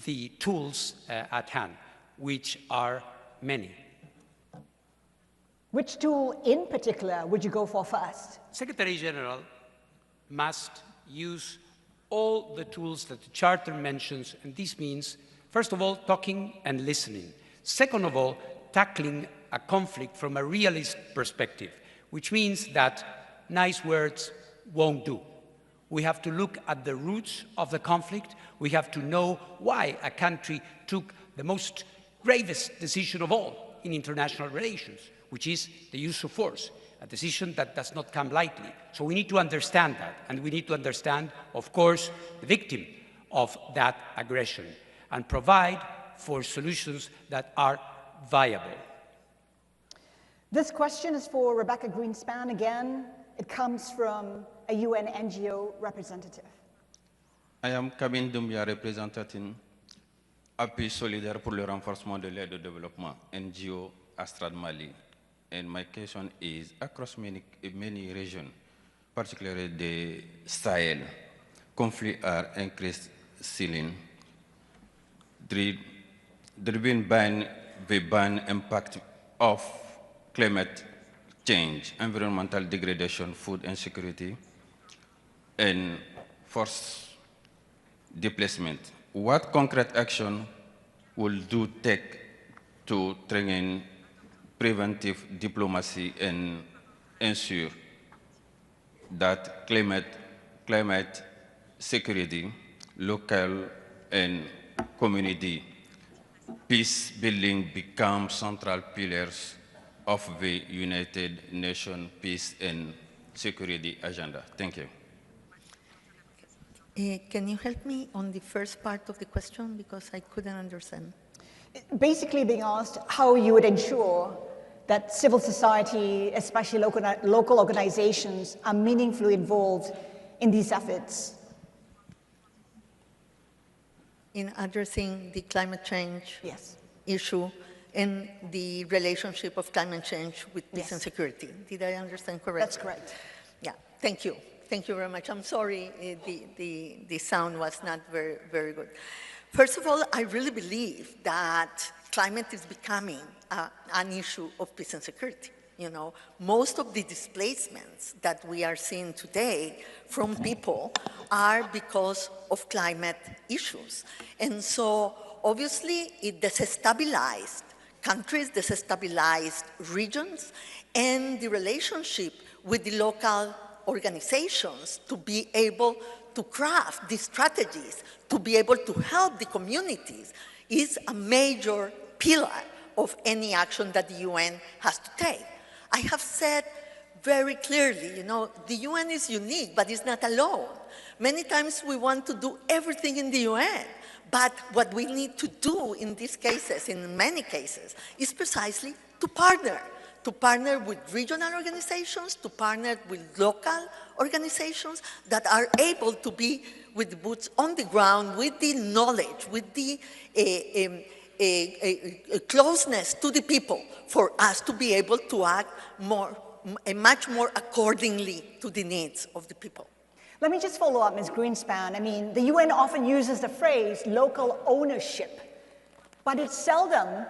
the tools at hand, which are many. Which tool in particular would you go for first? Secretary General must use all the tools that the Charter mentions, and this means, first of all, talking and listening. Second of all, tackling a conflict from a realist perspective, which means that nice words won't do. We have to look at the roots of the conflict. We have to know why a country took the most gravest decision of all in international relations, which is the use of force, a decision that does not come lightly. So we need to understand that, and we need to understand, of course, the victim of that aggression, and provide for solutions that are viable. This question is for Rebecca Greenspan again. It comes from a UN NGO representative. I am Kabin Doumbia, representing Appui Solidaire pour le renforcement de l'aide au développement, NGO Astrad Mali. And my question is, across many regions, particularly the Sahel, conflicts are increasing. Driven by the impact of climate change, environmental degradation, food insecurity, and forced displacement. What concrete action will you take to train preventive diplomacy and ensure that climate security, local and community peace building become central pillars of the United Nations peace and security agenda? Thank you. Can you help me on the first part of the question, because I couldn't understand? Basically being asked how you would ensure that civil society, especially local organizations, are meaningfully involved in these efforts. In addressing the climate change issue and the relationship of climate change with peace and security. Did I understand correctly? That's correct. Yeah, thank you. Thank you very much. I'm sorry the sound was not very good. First of all, I really believe that climate is becoming an issue of peace and security. You know, most of the displacements that we are seeing today from people are because of climate issues. And so obviously it desestabilized countries, desestabilized regions, and the relationship with the local organizations to be able to craft these strategies, to be able to help the communities, is a major pillar of any action that the UN has to take. I have said very clearly, you know, the UN is unique, but it's not alone. Many times we want to do everything in the UN, but what we need to do in these cases, in many cases, is precisely to partner with regional organizations, to partner with local organizations that are able to be with the boots on the ground, with the knowledge, with the closeness to the people, for us to be able to act much more accordingly to the needs of the people. Let me just follow up, Ms. Greenspan. I mean, the UN often uses the phrase local ownership, but it seldom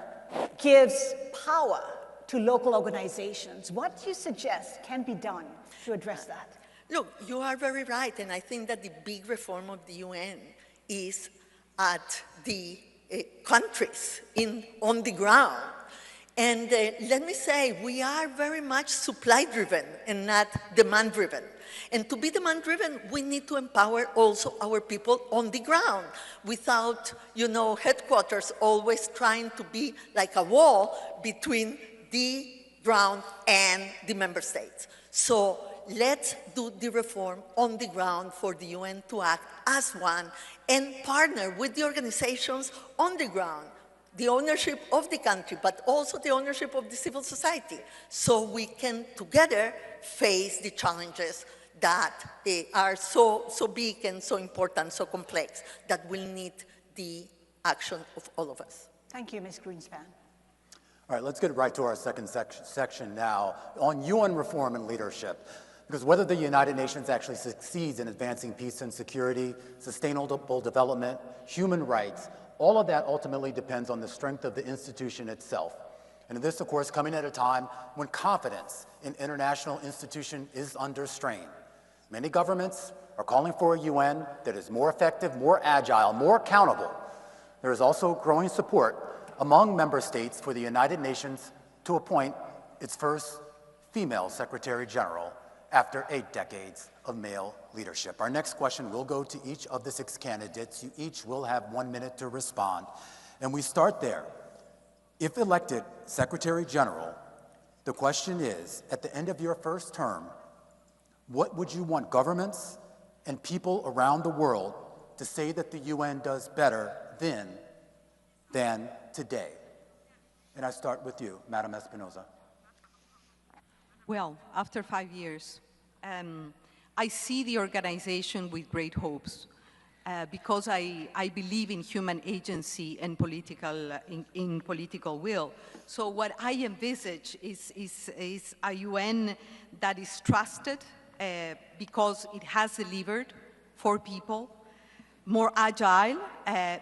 gives power to local organizations. What do you suggest can be done to address that? Look, you are very right, and I think that the big reform of the UN is at the countries on the ground. And let me say, we are very much supply-driven and not demand-driven. And to be demand-driven, we need to empower also our people on the ground without, you know, headquarters always trying to be like a wall between the ground and the member states. So let's do the reform on the ground for the UN to act as one and partner with the organizations on the ground, the ownership of the country, but also the ownership of the civil society, so we can together face the challenges that are so big and so important, so complex, that will need the action of all of us. Thank you, Ms. Greenspan. All right, let's get right to our second section now on UN reform and leadership. Because whether the United Nations actually succeeds in advancing peace and security, sustainable development, human rights, all of that ultimately depends on the strength of the institution itself. And this, of course, coming at a time when confidence in international institutions is under strain. Many governments are calling for a UN that is more effective, more agile, more accountable. There is also growing support among member states for the United Nations to appoint its first female Secretary General after 8 decades of male leadership. Our next question will go to each of the 6 candidates. You each will have 1 minute to respond. And we start there. If elected Secretary General, the question is, at the end of your first term, what would you want governments and people around the world to say that the UN does better then than today? And I start with you, Madam Espinosa. Well, after 5 years, I see the organization with great hopes because I believe in human agency and in political will. So what I envisage is a UN that is trusted because it has delivered for people, more agile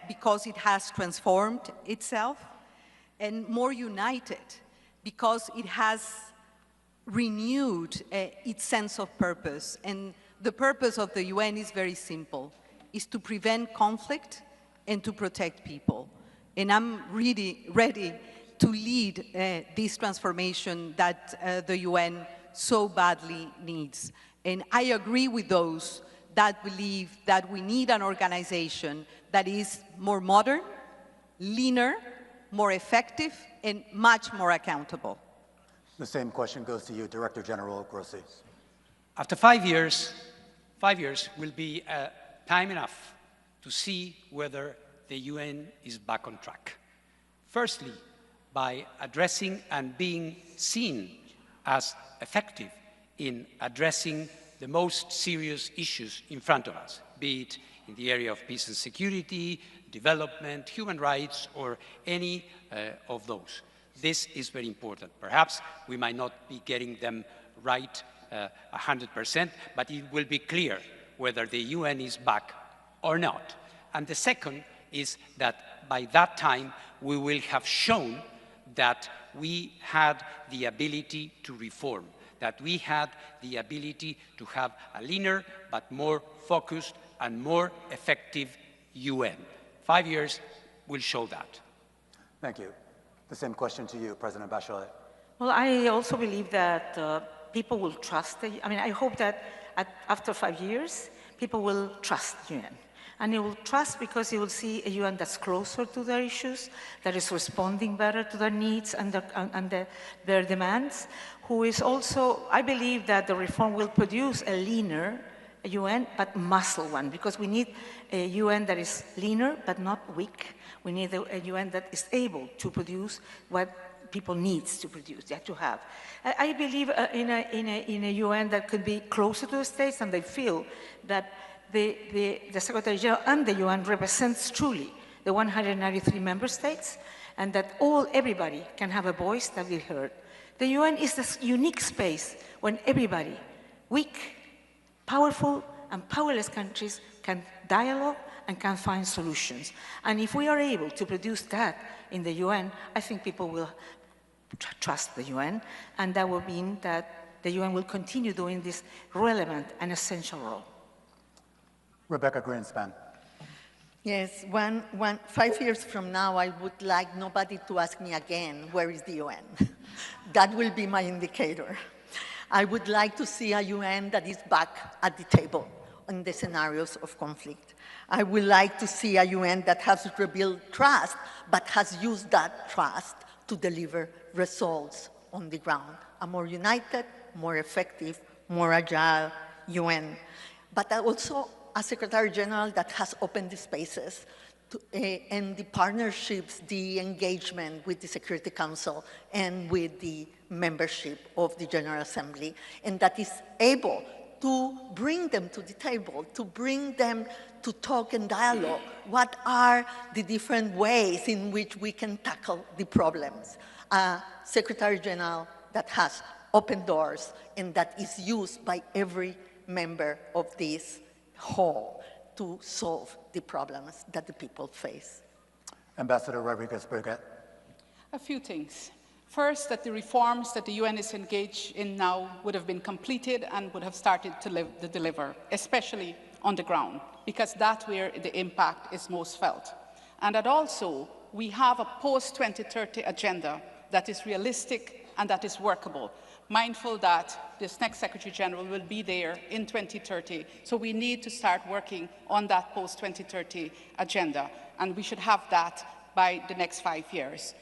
because it has transformed itself, and more united because it has renewed its sense of purpose. And the purpose of the UN is very simple, is to prevent conflict and to protect people. And I'm really ready to lead this transformation that the UN so badly needs. And I agree with those that believe that we need an organization that is more modern, leaner, more effective, and much more accountable. The same question goes to you, Director General Grossi. After 5 years will be time enough to see whether the UN is back on track. Firstly, by addressing and being seen as effective in addressing the most serious issues in front of us, be it in the area of peace and security, development, human rights, or any of those. This is very important. Perhaps we might not be getting them right 100%, but it will be clear whether the UN is back or not. And the second is that by that time, we will have shown that we had the ability to reform, that we had the ability to have a leaner but more focused and more effective UN. 5 years will show that. Thank you. The same question to you, President Bachelet. Well, I also believe that people will trust I hope that after 5 years, people will trust the UN. And they will trust because they will see a UN that's closer to their issues, that is responding better to their needs and their demands, who is also, I believe that the reform will produce a leaner UN, but muscle one, because we need a UN that is leaner, but not weak. We need a UN that is able to produce what people need to produce, to have. I believe in a UN that could be closer to the states, and they feel that the Secretary General and the UN represents truly the 193 member states, and that everybody can have a voice that will be heard. The UN is this unique space when everybody, weak, powerful, and powerless countries can dialogue and can find solutions. And if we are able to produce that in the UN, I think people will trust the UN, and that will mean that the UN will continue doing this relevant and essential role. Rebecca Greenspan. Yes, 5 years from now, I would like nobody to ask me again, where is the UN? That will be my indicator. I would like to see a UN that is back at the table in the scenarios of conflict. I would like to see a UN that has rebuilt trust, but has used that trust to deliver results on the ground. A more united, more effective, more agile UN. But also a Secretary General that has opened the spaces and the partnerships, the engagement with the Security Council and with the membership of the General Assembly, and that is able to bring them to the table, to bring them to talk and dialogue. What are the different ways in which we can tackle the problems? A Secretary General that has open doors and that is used by every member of this hall to solve the problems that the people face. Ambassador Rodriguez-Burgett. A few things. First, that the reforms that the UN is engaged in now would have been completed and would have started to deliver, especially on the ground, because that's where the impact is most felt. And that also we have a post-2030 agenda that is realistic and that is workable. Mindful that this next Secretary General will be there in 2030, so we need to start working on that post-2030 agenda, and we should have that by the next 5 years.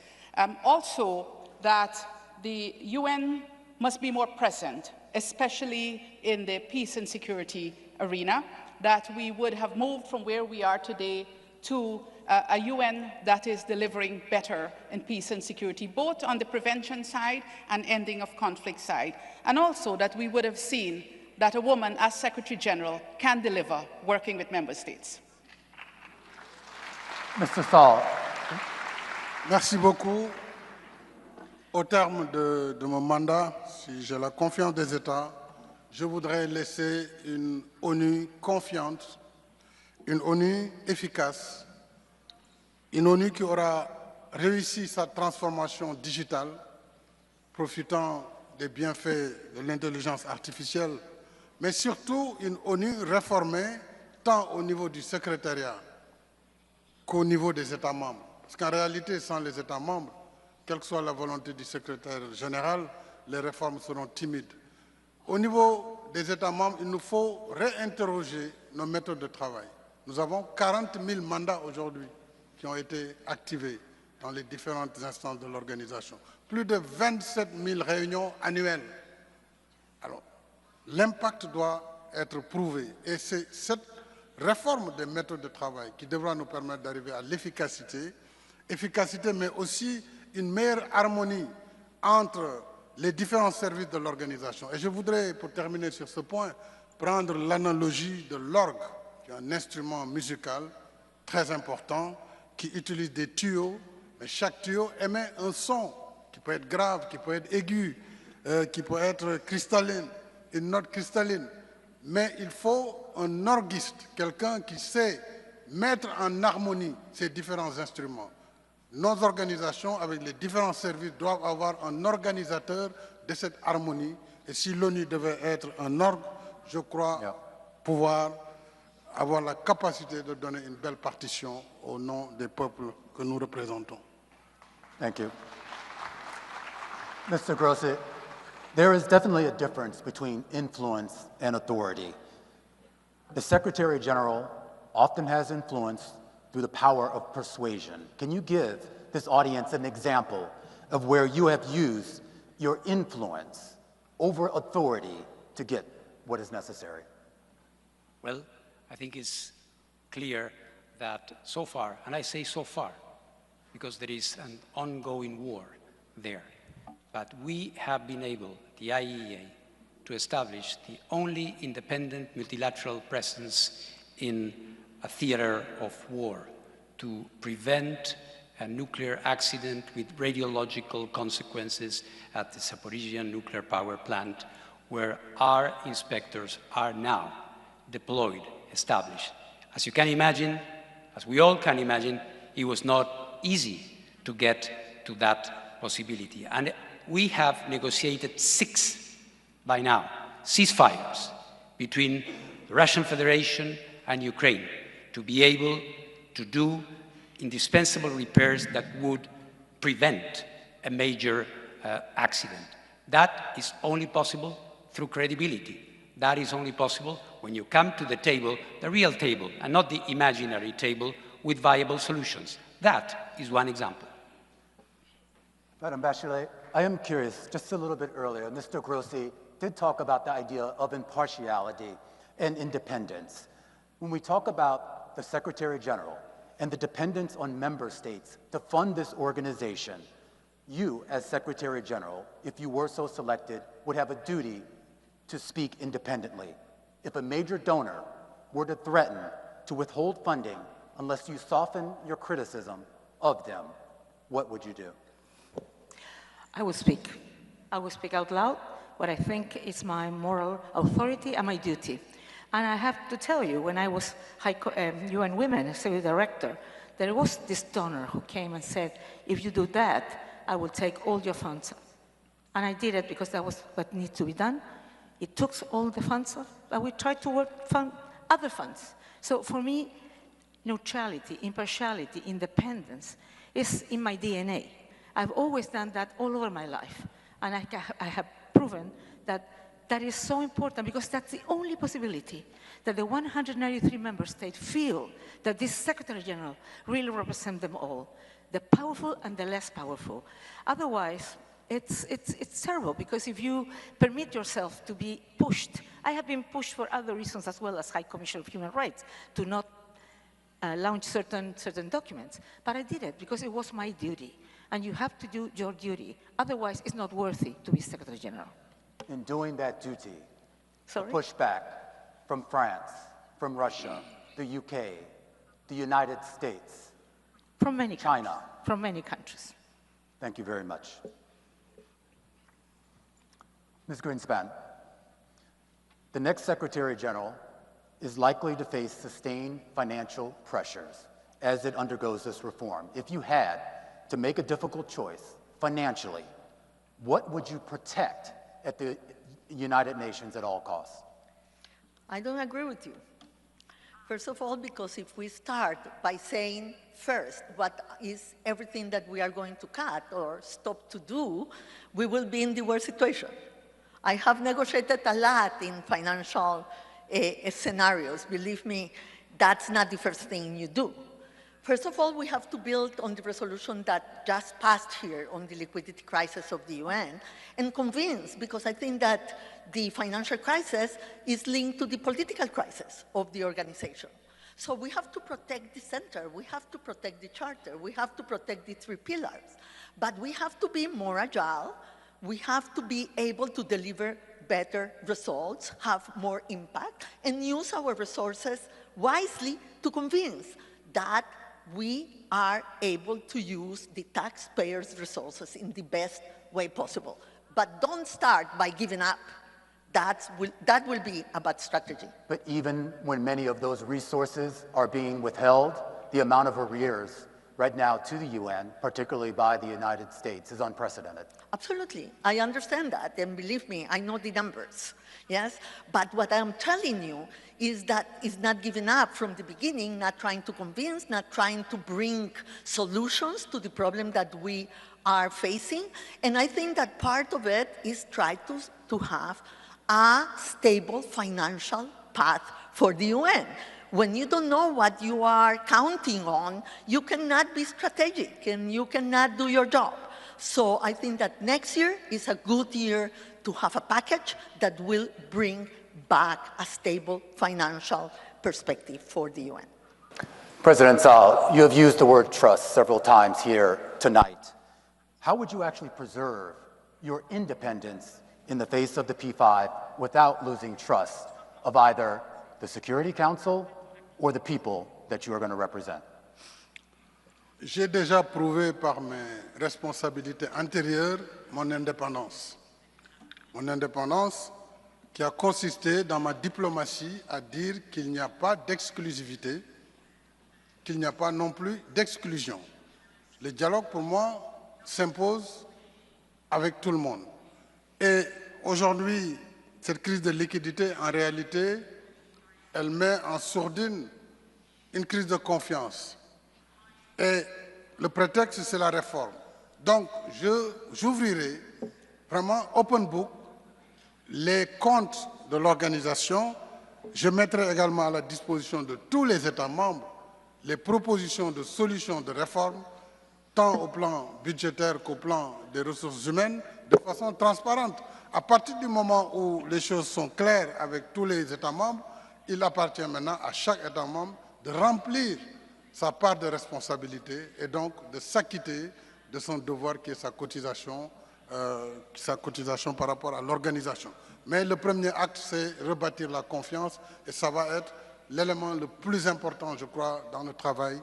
Also, that the UN must be more present, especially in the peace and security arena, that we would have moved from where we are today to a UN that is delivering better in peace and security, both on the prevention side and ending of conflict side. And also that we would have seen that a woman as Secretary General can deliver working with member states. Mr. Saul. Merci beaucoup. Au terme de mon mandat, si j'ai la confiance des États, je voudrais laisser une ONU confiante, une ONU efficace, une ONU qui aura réussi sa transformation digitale, profitant des bienfaits de l'intelligence artificielle, mais surtout une ONU réformée tant au niveau du secrétariat qu'au niveau des États membres. Parce qu'en réalité, sans les États membres, quelle que soit la volonté du secrétaire général, les réformes seront timides. Au niveau des États membres, il nous faut réinterroger nos méthodes de travail. Nous avons 40 000 mandats aujourd'hui qui ont été activés dans les différentes instances de l'organisation. Plus de 27 000 réunions annuelles. Alors, l'impact doit être prouvé. Et c'est cette réforme des méthodes de travail qui devra nous permettre d'arriver à l'efficacité, mais aussi une meilleure harmonie entre les différents services de l'organisation. Et je voudrais, pour terminer sur ce point, prendre l'analogie de l'orgue, qui est un instrument musical très important, qui utilise des tuyaux, mais chaque tuyau émet un son qui peut être grave, qui peut être aigu, qui peut être cristalline, une note cristalline. Mais il faut un orguiste, quelqu'un qui sait mettre en harmonie ces différents instruments. Nos organisations, avec les différents services, doivent avoir un organisateur de cette harmonie. Et si l'ONU devait être un orgue, je crois pouvoir avoir la capacité de donner une belle partition au nom des peuples que nous représentons. Thank you. Mr. Grossi, there is definitely a difference between influence and authority. The Secretary General often has influence through the power of persuasion. Can you give this audience an example of where you have used your influence over authority to get what is necessary? Well, I think it's clear that so far, and I say so far, because there is an ongoing war there, but we have been able, the IEA, to establish the only independent multilateral presence in a theater of war to prevent a nuclear accident with radiological consequences at the Zaporizhzhia nuclear power plant, where our inspectors are now deployed, established. As you can imagine, as we all can imagine, it was not easy to get to that possibility. And we have negotiated 6 by now, ceasefires between the Russian Federation and Ukraine to be able to do indispensable repairs that would prevent a major accident. That is only possible through credibility. That is only possible when you come to the table, the real table, and not the imaginary table, with viable solutions. That is one example. Madam Bachelet, I am curious, just a little bit earlier, Mr. Grossi did talk about the idea of impartiality and independence. When we talk about the Secretary General and the dependence on member states to fund this organization, you, as Secretary General, if you were so selected, would have a duty to speak independently. If a major donor were to threaten to withhold funding unless you soften your criticism of them, what would you do? I will speak. I will speak out loud what I think is my moral authority and my duty. And I have to tell you, when I was UN Women Executive Director, there was this donor who came and said, if you do that, I will take all your funds. And I did it because that was what needed to be done. It took all the funds off, but we tried to fund other funds. So for me, neutrality, impartiality, independence is in my DNA. I've always done that all over my life. And I have proven that that is so important because that's the only possibility that the 193 member states feel that this Secretary General really represents them all, the powerful and the less powerful. Otherwise, it's terrible because if you permit yourself to be pushed, I have been pushed for other reasons as well as High Commissioner of Human Rights to not launch certain documents, but I did it because it was my duty. And you have to do your duty. Otherwise, it's not worthy to be Secretary General. In doing that duty, Sorry? the pushback from France, from Russia, the UK, the United States, from many China. Countries. From many countries. Thank you very much. Ms. Greenspan, the next Secretary General is likely to face sustained financial pressures as it undergoes this reform. If you had to make a difficult choice financially, what would you protect at the United Nations at all costs? I don't agree with you. First of all, because if we start by saying first what is everything that we are going to cut or stop to do, we will be in the worst situation. I have negotiated a lot in financial scenarios. Believe me, that's not the first thing you do. First of all, we have to build on the resolution that just passed here on the liquidity crisis of the UN and convince, because I think that the financial crisis is linked to the political crisis of the organization. So we have to protect the center, we have to protect the charter, we have to protect the 3 pillars. But we have to be more agile, we have to be able to deliver better results, have more impact, and use our resources wisely to convince that we are able to use the taxpayers' resources in the best way possible. But don't start by giving up. That will be a bad strategy. But even when many of those resources are being withheld, the amount of arrears right now to the UN, particularly by the United States, is unprecedented. Absolutely. I understand that, and believe me, I know the numbers, yes? But what I'm telling you is that it's not giving up from the beginning, not trying to convince, not trying to bring solutions to the problem that we are facing. And I think that part of it is try to have a stable financial path for the UN. When you don't know what you are counting on, you cannot be strategic and you cannot do your job. So I think that next year is a good year to have a package that will bring back a stable financial perspective for the UN. President Sall, you have used the word trust several times here tonight. How would you actually preserve your independence in the face of the P5 without losing trust of either the Security Council or the people that you are going to represent? J'ai déjà prouvé par mes responsabilités antérieures mon indépendance. Mon indépendance qui a consisté dans ma diplomatie à dire qu'il n'y a pas d'exclusivité, qu'il n'y a pas non plus d'exclusion. Le dialogue, pour moi, s'impose avec tout le monde. Et aujourd'hui, cette crise de liquidité, en réalité, elle met en sourdine une crise de confiance. Et le prétexte, c'est la réforme. Donc, j'ouvrirai vraiment open book les comptes de l'organisation. Je mettrai également à la disposition de tous les États membres les propositions de solutions de réforme, tant au plan budgétaire qu'au plan des ressources humaines, de façon transparente. À partir du moment où les choses sont claires avec tous les États membres, il appartient maintenant à chaque État membre de remplir sa part de responsabilité et donc de s'acquitter de son devoir qui est sa cotisation par rapport à l'organisation. Mais le premier acte, c'est rebâtir la confiance et ça va être l'élément le plus important, je crois, dans le travail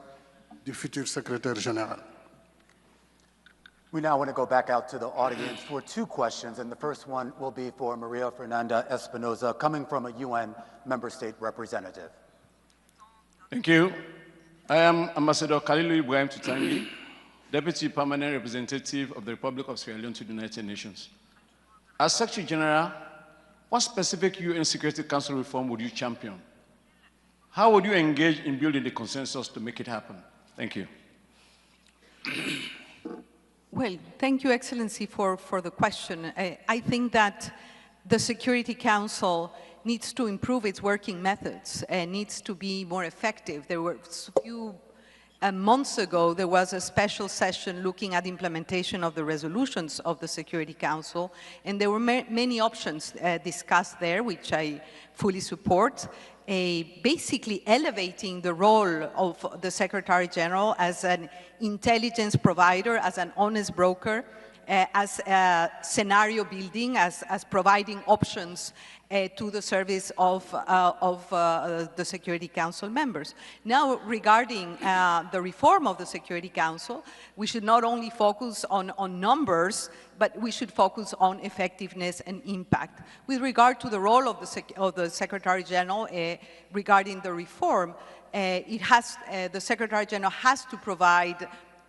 du futur secrétaire général. We now want to go back out to the audience for 2 questions, and the first one will be for Maria Fernanda Espinosa, coming from a UN member state representative. Thank you. I am Ambassador Kalilu Ibrahim Tutangi, Deputy Permanent Representative of the Republic of Sierra Leone to the United Nations. As Secretary General, what specific UN Security Council reform would you champion? How would you engage in building the consensus to make it happen? Thank you. Well, thank you, Excellency, for the question. I think that the Security Council needs to improve its working methods and needs to be more effective. There were a few months ago, there was a special session looking at implementation of the resolutions of the Security Council, and there were many options discussed there, which I fully support. Basically elevating the role of the Secretary General as an intelligence provider, as an honest broker, as scenario building, as providing options to the service of the Security Council members. Now, regarding the reform of the Security Council, we should not only focus on numbers, but we should focus on effectiveness and impact. With regard to the role of the Secretary General regarding the reform, the Secretary General has to provide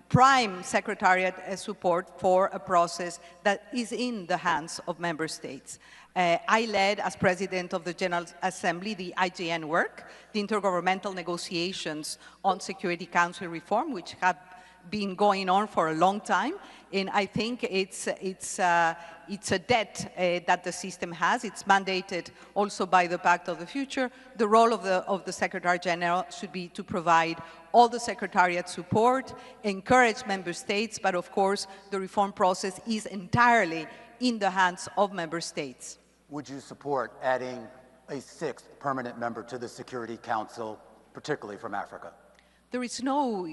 prime secretariat support for a process that is in the hands of member states. I led, as President of the General Assembly, the IGN work, the intergovernmental negotiations on Security Council reform, which have been going on for a long time, and I think it's a debt that the system has. It's mandated also by the Pact of the Future. The role of the Secretary General should be to provide all the Secretariat support, encourage member states, but of course the reform process is entirely in the hands of member states. Would you support adding a 6th permanent member to the Security Council, particularly from Africa? There is no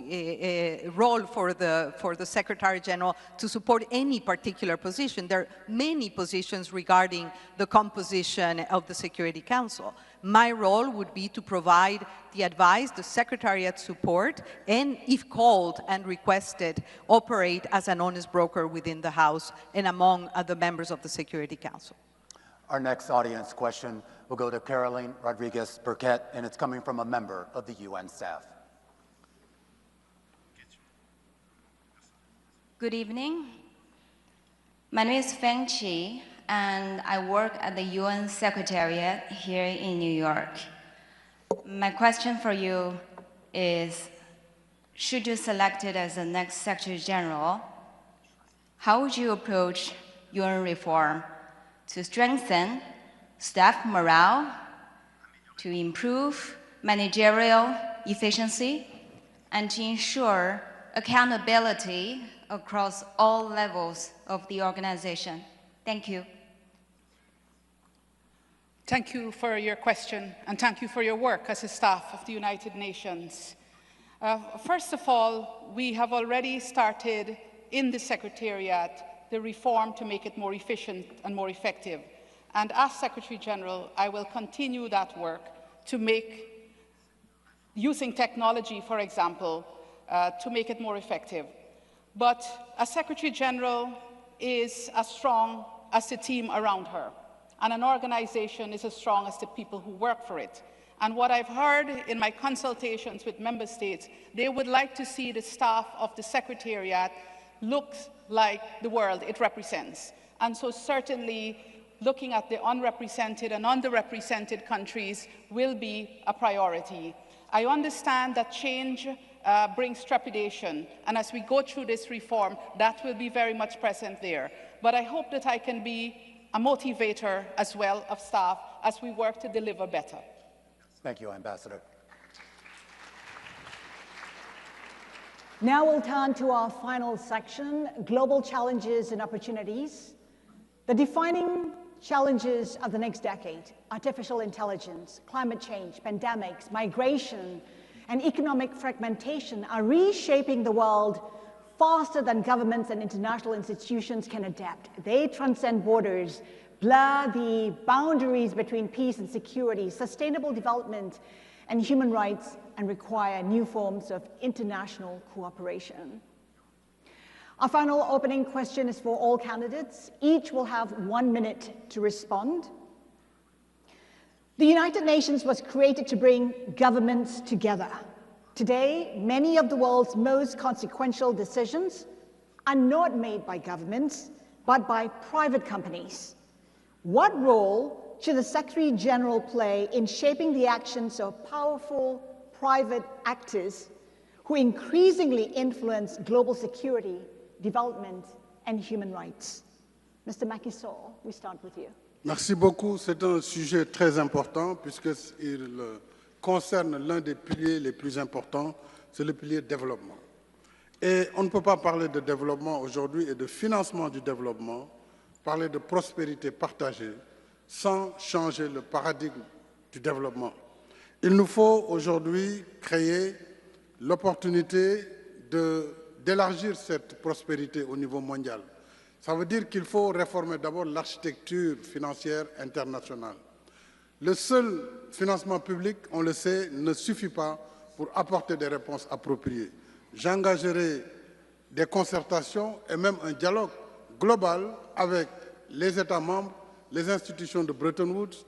role for the Secretary General to support any particular position. There are many positions regarding the composition of the Security Council. My role would be to provide the advice, the Secretariat support, and if called and requested, operate as an honest broker within the House and among the members of the Security Council. Our next audience question will go to Caroline Rodriguez-Burkett, and it's coming from a member of the UN staff. Good evening. My name is Feng Qi, and I work at the UN Secretariat here in New York. My question for you is, should you select it as the next Secretary General, how would you approach UN reform to strengthen staff morale, to improve managerial efficiency, and to ensure accountability across all levels of the organization? Thank you. Thank you for your question, and thank you for your work as a staff of the United Nations. First of all, we have already started in the Secretariat the reform to make it more efficient and more effective. And as Secretary General, I will continue that work to make, using technology, for example, to make it more effective. But a Secretary General is as strong as the team around her, and an organization is as strong as the people who work for it. And what I've heard in my consultations with member states, they would like to see the staff of the Secretariat look like the world it represents. And so certainly looking at the unrepresented and underrepresented countries will be a priority. I understand that change brings trepidation, and as we go through this reform, that will be very much present there. But I hope that I can be a motivator as well of staff as we work to deliver better. Thank you, Ambassador. Now we'll turn to our final section, Global Challenges and Opportunities. The defining challenges of the next decade, artificial intelligence, climate change, pandemics, migration, and economic fragmentation are reshaping the world faster than governments and international institutions can adapt. They transcend borders, blur the boundaries between peace and security, sustainable development, and human rights, and require new forms of international cooperation. Our final opening question is for all candidates. Each will have 1 minute to respond. The United Nations was created to bring governments together. Today, many of the world's most consequential decisions are not made by governments, but by private companies. What role should the Secretary General play in shaping the actions of powerful private actors who increasingly influence global security development, and human rights. Mr. Macky Sall, we start with you. Merci beaucoup. C'est un sujet très important puisqu'il concerne l'un des piliers les plus importants, c'est le pilier développement. Et on ne peut pas parler de développement aujourd'hui et de financement du développement, parler de prospérité partagée, sans changer le paradigme du développement. Il nous faut aujourd'hui créer l'opportunité d'élargir cette prospérité au niveau mondial. Ça veut dire qu'il faut réformer d'abord l'architecture financière internationale. Le seul financement public, on le sait, ne suffit pas pour apporter des réponses appropriées. J'engagerai des concertations et même un dialogue global avec les États membres, les institutions de Bretton Woods,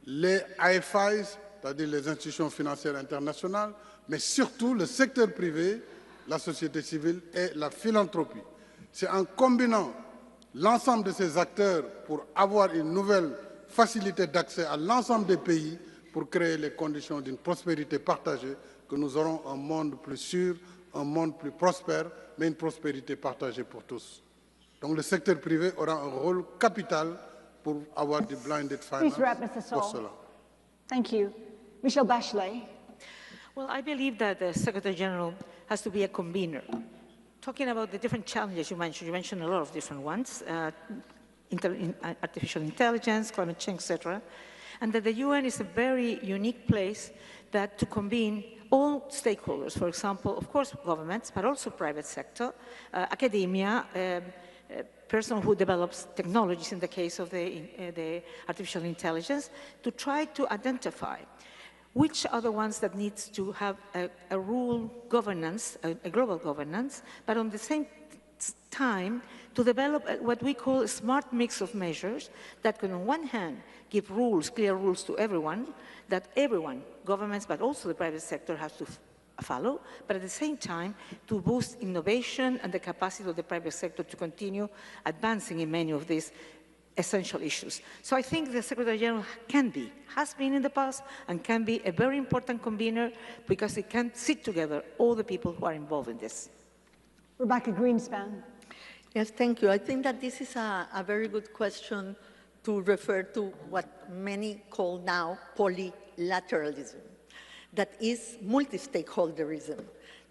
les IFIs, c'est-à-dire les institutions financières internationales, mais surtout le secteur privé, la société civile et la philanthropie. C'est en combinant l'ensemble de ces acteurs pour avoir une nouvelle facilité d'accès à l'ensemble des pays pour créer les conditions d'une prospérité partagée que nous aurons un monde plus sûr, un monde plus prospère, mais une prospérité partagée pour tous. Donc le secteur privé aura un rôle capital pour avoir du blinded finance pour cela. Thank you. Michelle Bachelet. Well, I believe that the Secretary General has to be a convener. Talking about the different challenges you mentioned a lot of different ones, artificial intelligence, climate change, etc., and that the UN is a very unique place that to convene all stakeholders, for example, of course, governments, but also private sector, academia, person who develops technologies in the case of the artificial intelligence, to try to identify which are the ones that needs to have a rule governance, a global governance, but on the same time to develop what we call a smart mix of measures that can on one hand give rules, clear rules to everyone, that everyone, governments, but also the private sector has to follow, but at the same time to boost innovation and the capacity of the private sector to continue advancing in many of these essential issues. So I think the Secretary General has been in the past, and can be a very important convener because it can sit together all the people who are involved in this. Rebecca Greenspan. Yes, thank you. I think that this is a very good question to refer to what many call now polylateralism. That is multi-stakeholderism.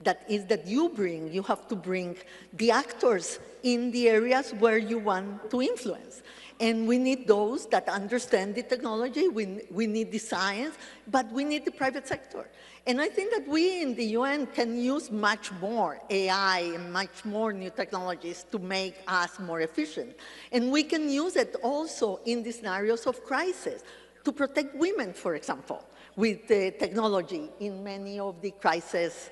That is that you have to bring the actors in the areas where you want to influence. And we need those that understand the technology, we need the science, but we need the private sector. And I think that we in the UN can use much more AI and much more new technologies to make us more efficient. And we can use it also in the scenarios of crisis to protect women, for example, with the technology in many of the crisis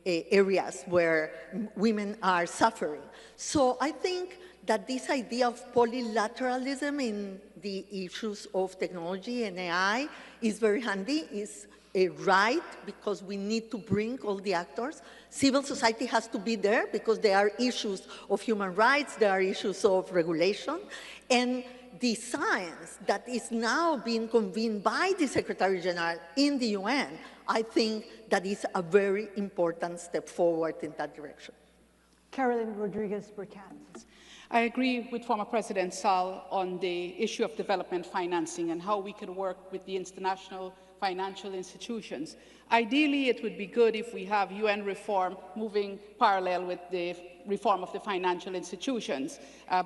areas where women are suffering. So I think that this idea of polylateralism in the issues of technology and AI is very handy, is right, because we need to bring all the actors. Civil society has to be there because there are issues of human rights, there are issues of regulation, and the science that is now being convened by the Secretary General in the UN, I think that is a very important step forward in that direction. Carolyn Rodriguez-Burkett. I agree with former President Sall on the issue of development financing and how we can work with the international financial institutions. Ideally, it would be good if we have UN reform moving parallel with the reform of the financial institutions,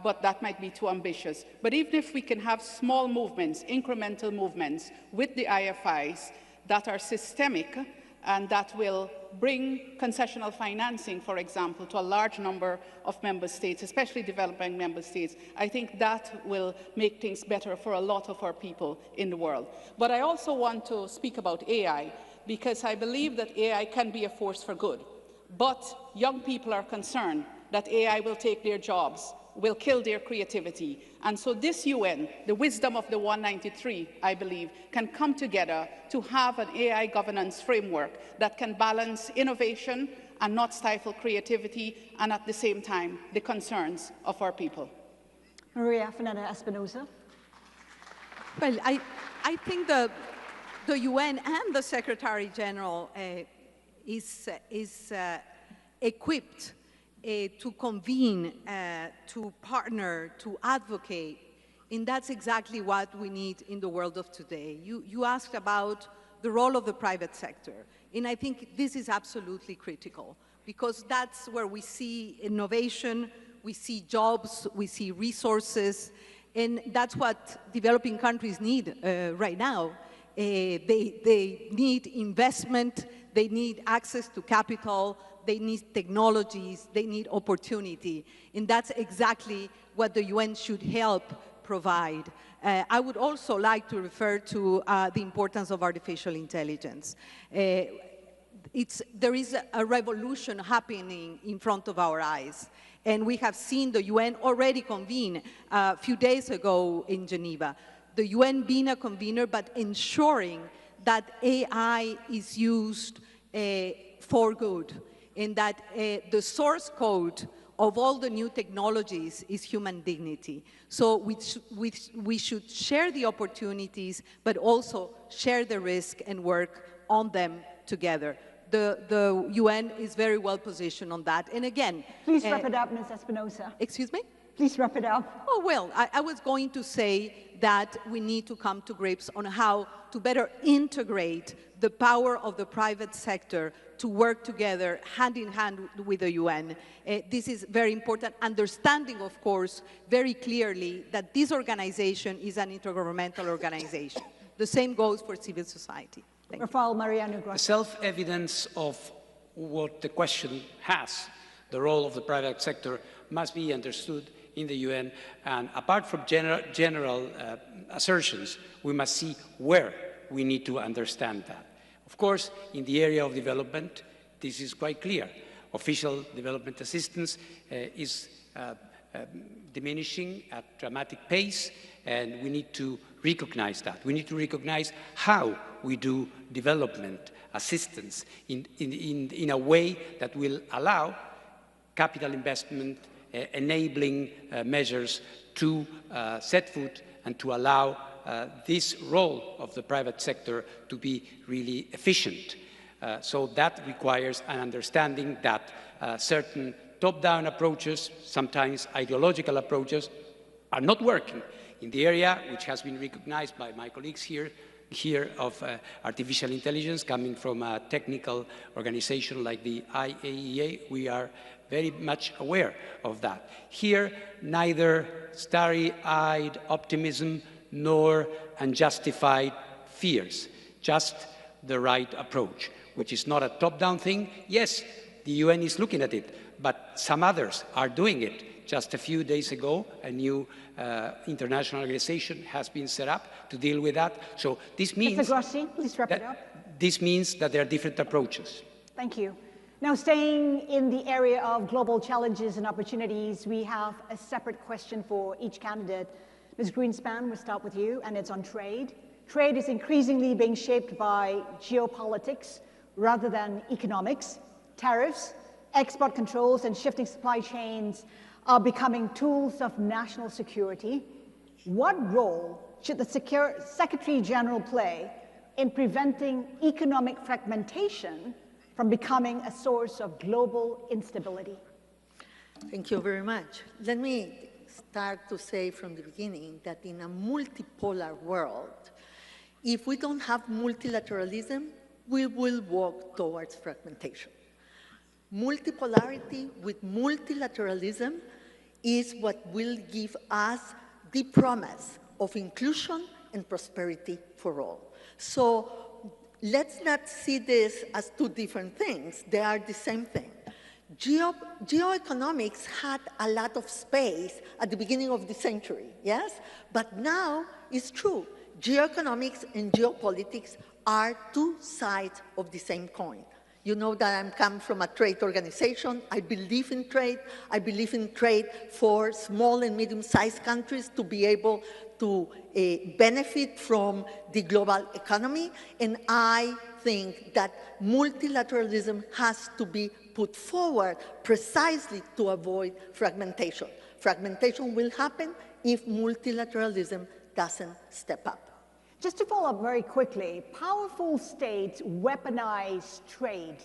but that might be too ambitious. But even if we can have small movements, incremental movements with the IFIs that are systemic and that will bring concessional financing, for example, to a large number of member states, especially developing member states, I think that will make things better for a lot of our people in the world. But I also want to speak about AI, because I believe that AI can be a force for good. But young people are concerned that AI will take their jobs, will kill their creativity. And so this UN, the wisdom of the 193, I believe, can come together to have an AI governance framework that can balance innovation and not stifle creativity, and at the same time, the concerns of our people. Maria Fernanda-Espinosa. Well, I think the UN and the Secretary General is equipped to convene, to partner, to advocate, and that's exactly what we need in the world of today. You asked about the role of the private sector, and I think this is absolutely critical, because that's where we see innovation, we see jobs, we see resources, and that's what developing countries need right now. They need investment, they need access to capital, they need technologies, they need opportunity, and that's exactly what the UN should help provide. I would also like to refer to the importance of artificial intelligence. There is a revolution happening in front of our eyes, and we have seen the UN already convene a few days ago in Geneva. The UN being a convener, but ensuring that AI is used for good, and that the source code of all the new technologies is human dignity. So we should share the opportunities, but also share the risk and work on them together. The UN is very well positioned on that. And again— Please wrap it up, Ms. Espinosa. Excuse me? Please wrap it up. Oh, well, I was going to say that we need to come to grips on how to better integrate the power of the private sector to work together hand in hand with the UN. This is very important, understanding, of course, very clearly that this organization is an intergovernmental organization. The same goes for civil society. The self-evidence of what the question has, the role of the private sector, must be understood in the UN, and apart from general assertions, we must see where we need to understand that. Of course, in the area of development, this is quite clear. Official development assistance is diminishing at a dramatic pace, and we need to recognize that. We need to recognize how we do development assistance in a way that will allow capital investment, enabling measures to set foot and to allow this role of the private sector to be really efficient. So that requires an understanding that certain top-down approaches, sometimes ideological approaches, are not working in the area which has been recognized by my colleagues here of artificial intelligence. Coming from a technical organization like the IAEA, we are very much aware of that. Here, neither starry-eyed optimism nor unjustified fears, just the right approach, which is not a top-down thing. Yes, the UN is looking at it, but some others are doing it. Just a few days ago, a new international organization has been set up to deal with that. So this means— Mr. Grossi, please wrap it up. This means that there are different approaches. Thank you. Now, staying in the area of global challenges and opportunities, we have a separate question for each candidate. Ms. Greenspan, we'll start with you, and it's on trade. Trade is increasingly being shaped by geopolitics rather than economics. Tariffs, export controls, and shifting supply chains are becoming tools of national security. What role should the Secretary General play in preventing economic fragmentation from becoming a source of global instability? Thank you very much. Let me start to say from the beginning that in a multipolar world, if we don't have multilateralism, we will walk towards fragmentation. Multipolarity with multilateralism is what will give us the promise of inclusion and prosperity for all. So let's not see this as two different things. They are the same thing. Geoeconomics had a lot of space at the beginning of the century, yes? But now it's true. Geoeconomics and geopolitics are two sides of the same coin. You know that I come from a trade organization. I believe in trade. I believe in trade for small and medium-sized countries to be able to benefit from the global economy. And I think that multilateralism has to be put forward precisely to avoid fragmentation. Fragmentation will happen if multilateralism doesn't step up. Just to follow up very quickly, powerful states weaponize trade.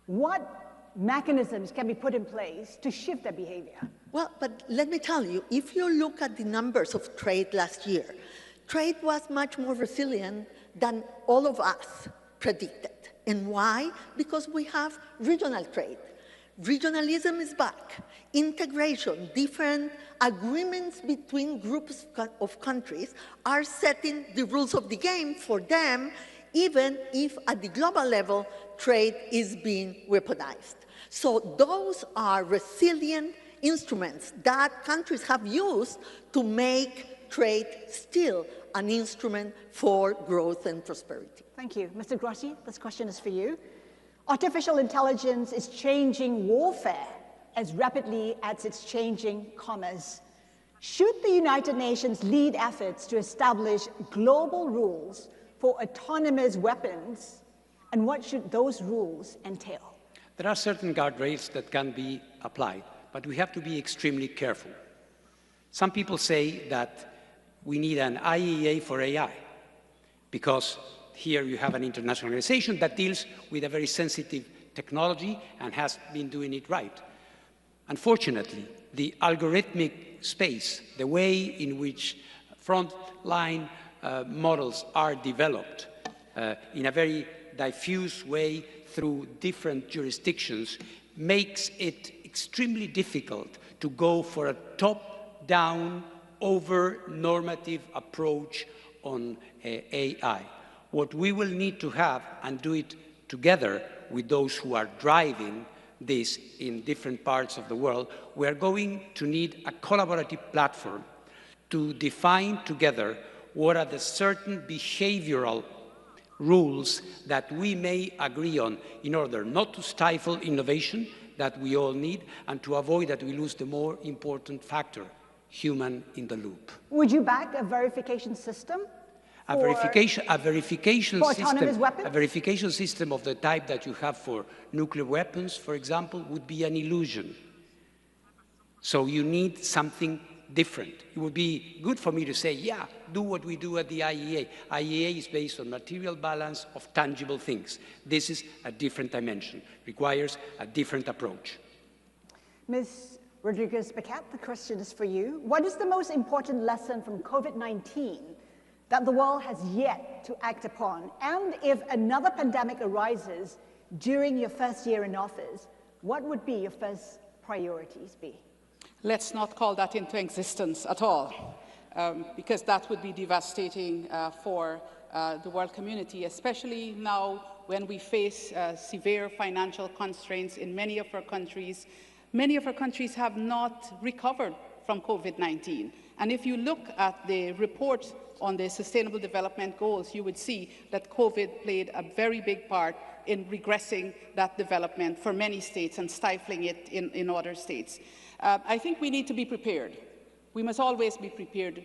What mechanisms can be put in place to shift their behavior? Well, but let me tell you, if you look at the numbers of trade last year, trade was much more resilient than all of us predicted. And why? Because we have regional trade. Regionalism is back. Integration, different agreements between groups of countries are setting the rules of the game for them, even if at the global level, trade is being weaponized. So those are resilient instruments that countries have used to make trade still an instrument for growth and prosperity. Thank you. Mr. Grossi, this question is for you. Artificial intelligence is changing warfare as rapidly as it's changing commerce. Should the United Nations lead efforts to establish global rules for autonomous weapons, and what should those rules entail? There are certain guardrails that can be applied, but we have to be extremely careful. Some people say that we need an IAEA for AI, because here you have an international organization that deals with a very sensitive technology and has been doing it right. Unfortunately, the algorithmic space, the way in which frontline models are developed in a very diffuse way through different jurisdictions, makes it extremely difficult to go for a top-down, over-normative approach on AI. What we will need to have, and do it together with those who are driving this in different parts of the world, we are going to need a collaborative platform to define together what are the certain behavioral rules that we may agree on in order not to stifle innovation that we all need and to avoid that we lose the more important factor, human in the loop. Would you back a verification system? A verification system of the type that you have for nuclear weapons, for example, would be an illusion. So you need something different. It would be good for me to say, yeah, do what we do at the IAEA. IAEA is based on material balance of tangible things. This is a different dimension, requires a different approach. Ms. Rodriguez-Paquette, the question is for you. What is the most important lesson from COVID-19 that the world has yet to act upon? And if another pandemic arises during your first year in office, what would be your first priorities be? Let's not call that into existence at all, because that would be devastating for the world community, especially now when we face severe financial constraints in many of our countries. Many of our countries have not recovered from COVID-19. And if you look at the report on the Sustainable Development Goals, you would see that COVID played a very big part in regressing that development for many states and stifling it in other states. I think we need to be prepared. We must always be prepared.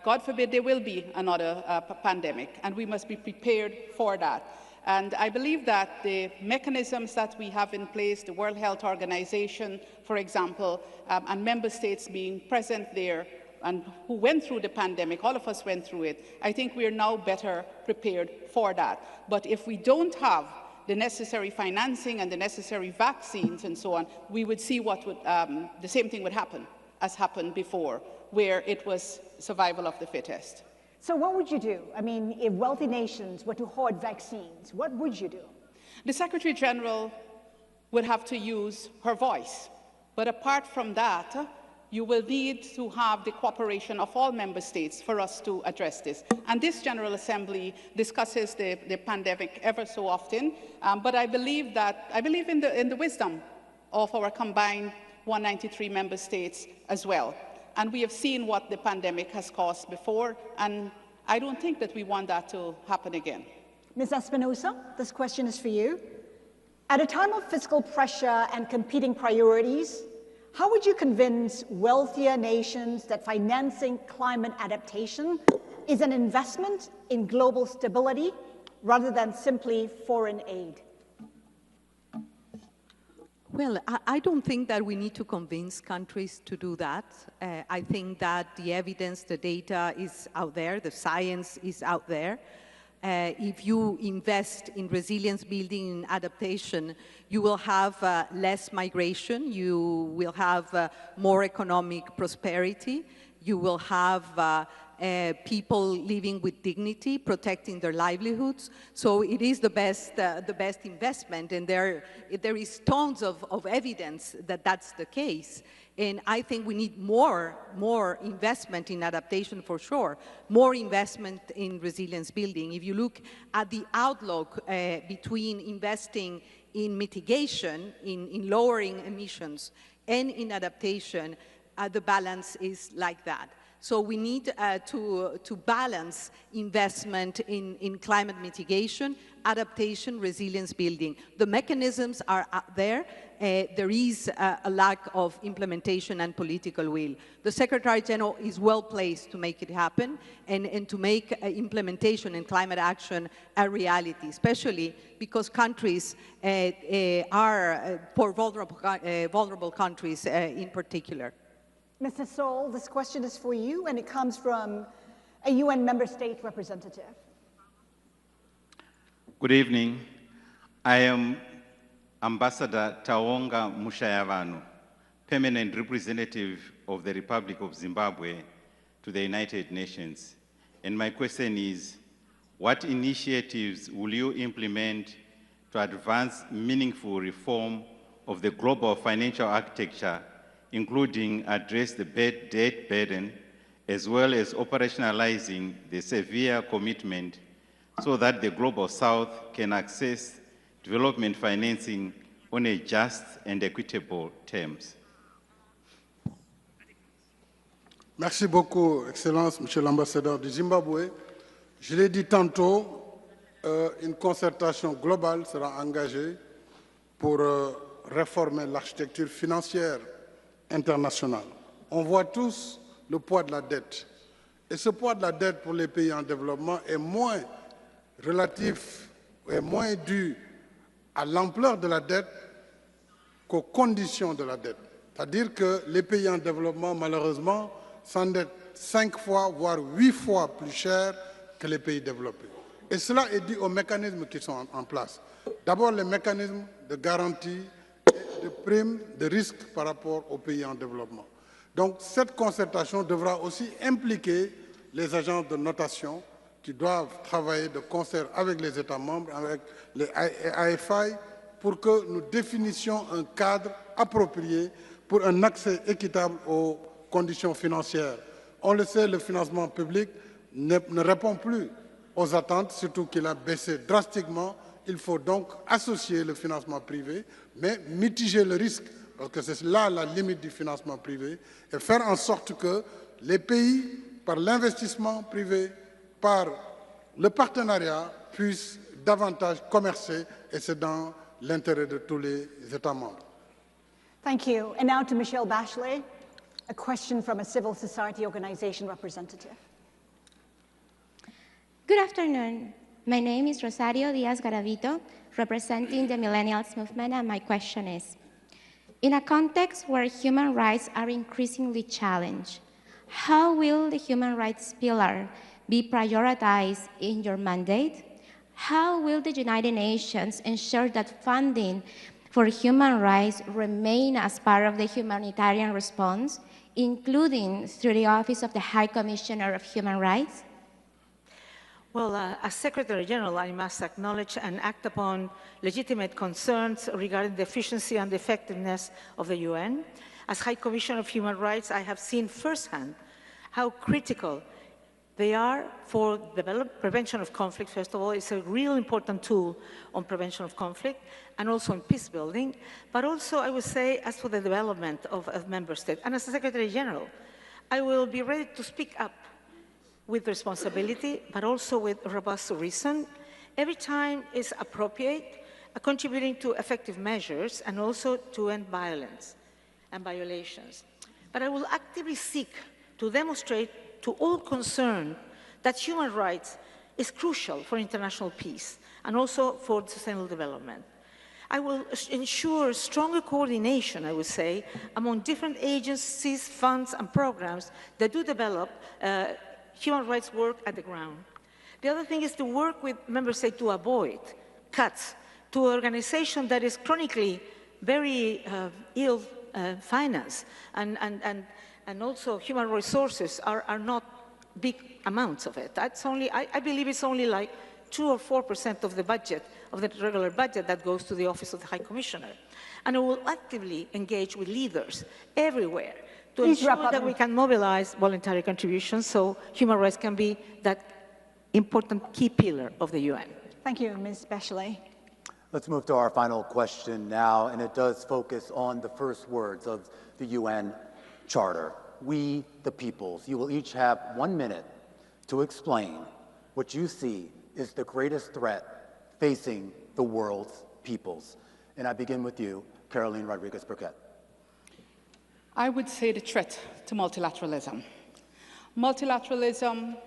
God forbid there will be another pandemic, and we must be prepared for that. And I believe that the mechanisms that we have in place, the World Health Organization, for example, and member states being present there, and who went through the pandemic, all of us went through it, I think we are now better prepared for that. But if we don't have the necessary financing and the necessary vaccines and so on, we would see what would, the same thing would happen as happened before, where it was survival of the fittest. So what would you do? I mean, if wealthy nations were to hoard vaccines, what would you do? The Secretary General would have to use her voice. But apart from that, you will need to have the cooperation of all member states for us to address this. And this General Assembly discusses the pandemic ever so often, but I believe in the wisdom of our combined 193 member states as well. And we have seen what the pandemic has caused before, and I don't think that we want that to happen again. Ms. Espinosa, this question is for you. At a time of fiscal pressure and competing priorities, how would you convince wealthier nations that financing climate adaptation is an investment in global stability rather than simply foreign aid? Well, I don't think that we need to convince countries to do that. I think that the evidence, the data is out there, the science is out there. if you invest in resilience building and adaptation, you will have less migration, you will have more economic prosperity, you will have people living with dignity, protecting their livelihoods. So it is the best investment, and there is tons of evidence that that's the case. And I think we need more investment in adaptation for sure, more investment in resilience building. If you look at the outlook between investing in mitigation, in lowering emissions, and in adaptation, the balance is like that. So we need to balance investment in climate mitigation, adaptation, resilience building. The mechanisms are out there. There is a lack of implementation and political will. The Secretary General is well placed to make it happen and to make implementation and climate action a reality, especially because countries are for vulnerable countries in particular. Mr. Sol, this question is for you, and it comes from a UN member state representative. Good evening. I am Ambassador Taonga Mushayavanu, permanent representative of the Republic of Zimbabwe to the United Nations. And my question is, what initiatives will you implement to advance meaningful reform of the global financial architecture, including address the debt burden, as well as operationalizing the severe commitment so that the Global South can access development financing on a just and equitable terms? Merci beaucoup, Excellence, Monsieur l'Ambassadeur du Zimbabwe. Je l'ai dit tantôt, une concertation globale sera engagée pour réformer l'architecture financière internationale. On voit tous le poids de la dette. Et ce poids de la dette pour les pays en développement est moins relatif, est moins dû à l'ampleur de la dette qu'aux conditions de la dette. C'est-à-dire que les pays en développement, malheureusement, s'endettent 5 fois, voire 8 fois plus cher que les pays développés. Et cela est dû aux mécanismes qui sont en place. D'abord, les mécanismes de garantie, de primes, de risques par rapport aux pays en développement. Donc, cette concertation devra aussi impliquer les agences de notation qui doivent travailler de concert avec les États membres, avec les AFI, pour que nous définissions un cadre approprié pour un accès équitable aux conditions financières. On le sait, le financement public ne répond plus aux attentes, surtout qu'il a baissé drastiquement. Il faut donc associer le financement privé, mais mitiger le risque, parce que c'est là la limite du financement privé, et faire en sorte que les pays, par l'investissement privé, par le partenariat, puissent davantage commercer, et c'est dans l'intérêt de tous les États membres. Thank you. And now to Michelle Bachelet, a question from a civil society organization representative. Good afternoon. My name is Rosario Diaz Garavito, representing the Millennials Movement, and my question is, in a context where human rights are increasingly challenged, how will the human rights pillar be prioritized in your mandate? How will the United Nations ensure that funding for human rights remain as part of the humanitarian response, including through the Office of the High Commissioner of Human Rights? Well, as Secretary General, I must acknowledge and act upon legitimate concerns regarding the efficiency and effectiveness of the UN. As High Commissioner of Human Rights, I have seen firsthand how critical they are for the prevention of conflict. First of all, it's a real important tool on prevention of conflict and also in peace building, but also, I would say, as for the development of member states. And as Secretary General, I will be ready to speak up with responsibility, but also with robust reason, every time is appropriate, contributing to effective measures and also to end violence and violations. But I will actively seek to demonstrate to all concerned that human rights is crucial for international peace and also for sustainable development. I will ensure stronger coordination, I would say, among different agencies, funds, and programs that do develop human rights work at the ground. The other thing is to work with member states to avoid cuts to an organization that is chronically very ill financed, and also human resources are not big amounts of it. That's only, I believe it's only like 2 or 4% of the budget, of the regular budget that goes to the Office of the High Commissioner. And I will actively engage with leaders everywhere to ensure that we can mobilize voluntary contributions so human rights can be that important key pillar of the UN. Thank you, Ms. Bachelet. Let's move to our final question now, and it does focus on the first words of the UN Charter. We, the peoples. You will each have 1 minute to explain what you see is the greatest threat facing the world's peoples. And I begin with you, Caroline Rodriguez-Burkett. I would say the threat to multilateralism. Multilateralism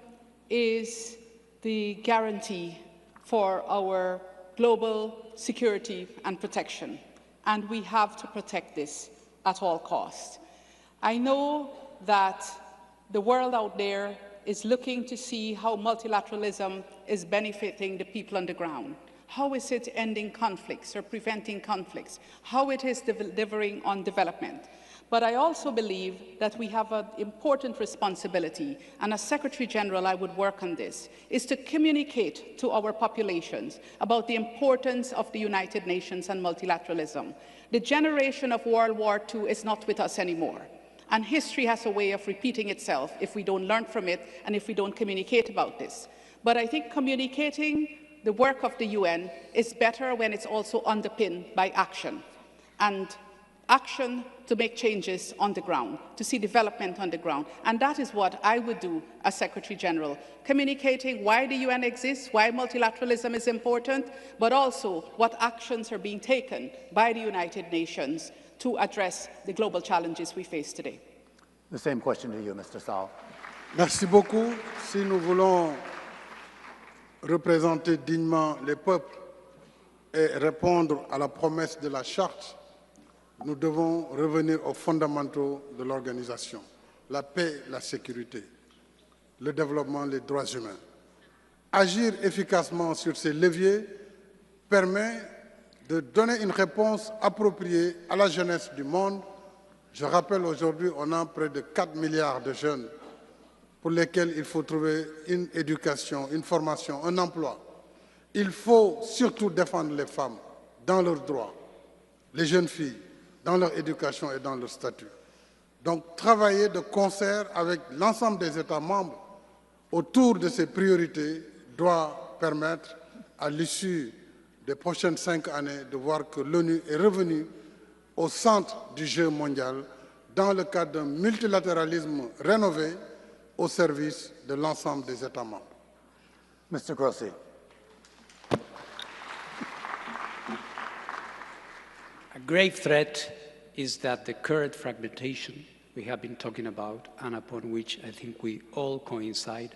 is the guarantee for our global security and protection, and we have to protect this at all costs. I know that the world out there is looking to see how multilateralism is benefiting the people on the ground. How is it ending conflicts or preventing conflicts? How it is delivering on development? But I also believe that we have an important responsibility, and as Secretary General I would work on this, is to communicate to our populations about the importance of the United Nations and multilateralism. The generation of World War II is not with us anymore, and history has a way of repeating itself if we don't learn from it and if we don't communicate about this. But I think communicating the work of the UN is better when it's also underpinned by action, and action to make changes on the ground, to see development on the ground. And that is what I would do as Secretary General, communicating why the UN exists, why multilateralism is important, but also what actions are being taken by the United Nations to address the global challenges we face today. The same question to you, Mr. Sall. Merci beaucoup. Si nous voulons représenter dignement les peuples et répondre à la promesse de la Charte, nous devons revenir aux fondamentaux de l'organisation, la paix, la sécurité, le développement, les droits humains. Agir efficacement sur ces leviers permet de donner une réponse appropriée à la jeunesse du monde. Je rappelle aujourd'hui, on a près de 4 milliards de jeunes pour lesquels il faut trouver une éducation, une formation, un emploi. Il faut surtout défendre les femmes dans leurs droits, les jeunes filles, dans leur éducation et dans leur statut. Donc, travailler de concert avec l'ensemble des États membres autour de ces priorités doit permettre, à l'issue des prochaines 5 années, de voir que l'ONU est revenue au centre du jeu mondial dans le cadre d'un multilatéralisme rénové au service de l'ensemble des États membres. Mr. Grossi. A grave threat is that the current fragmentation we have been talking about, and upon which I think we all coincide,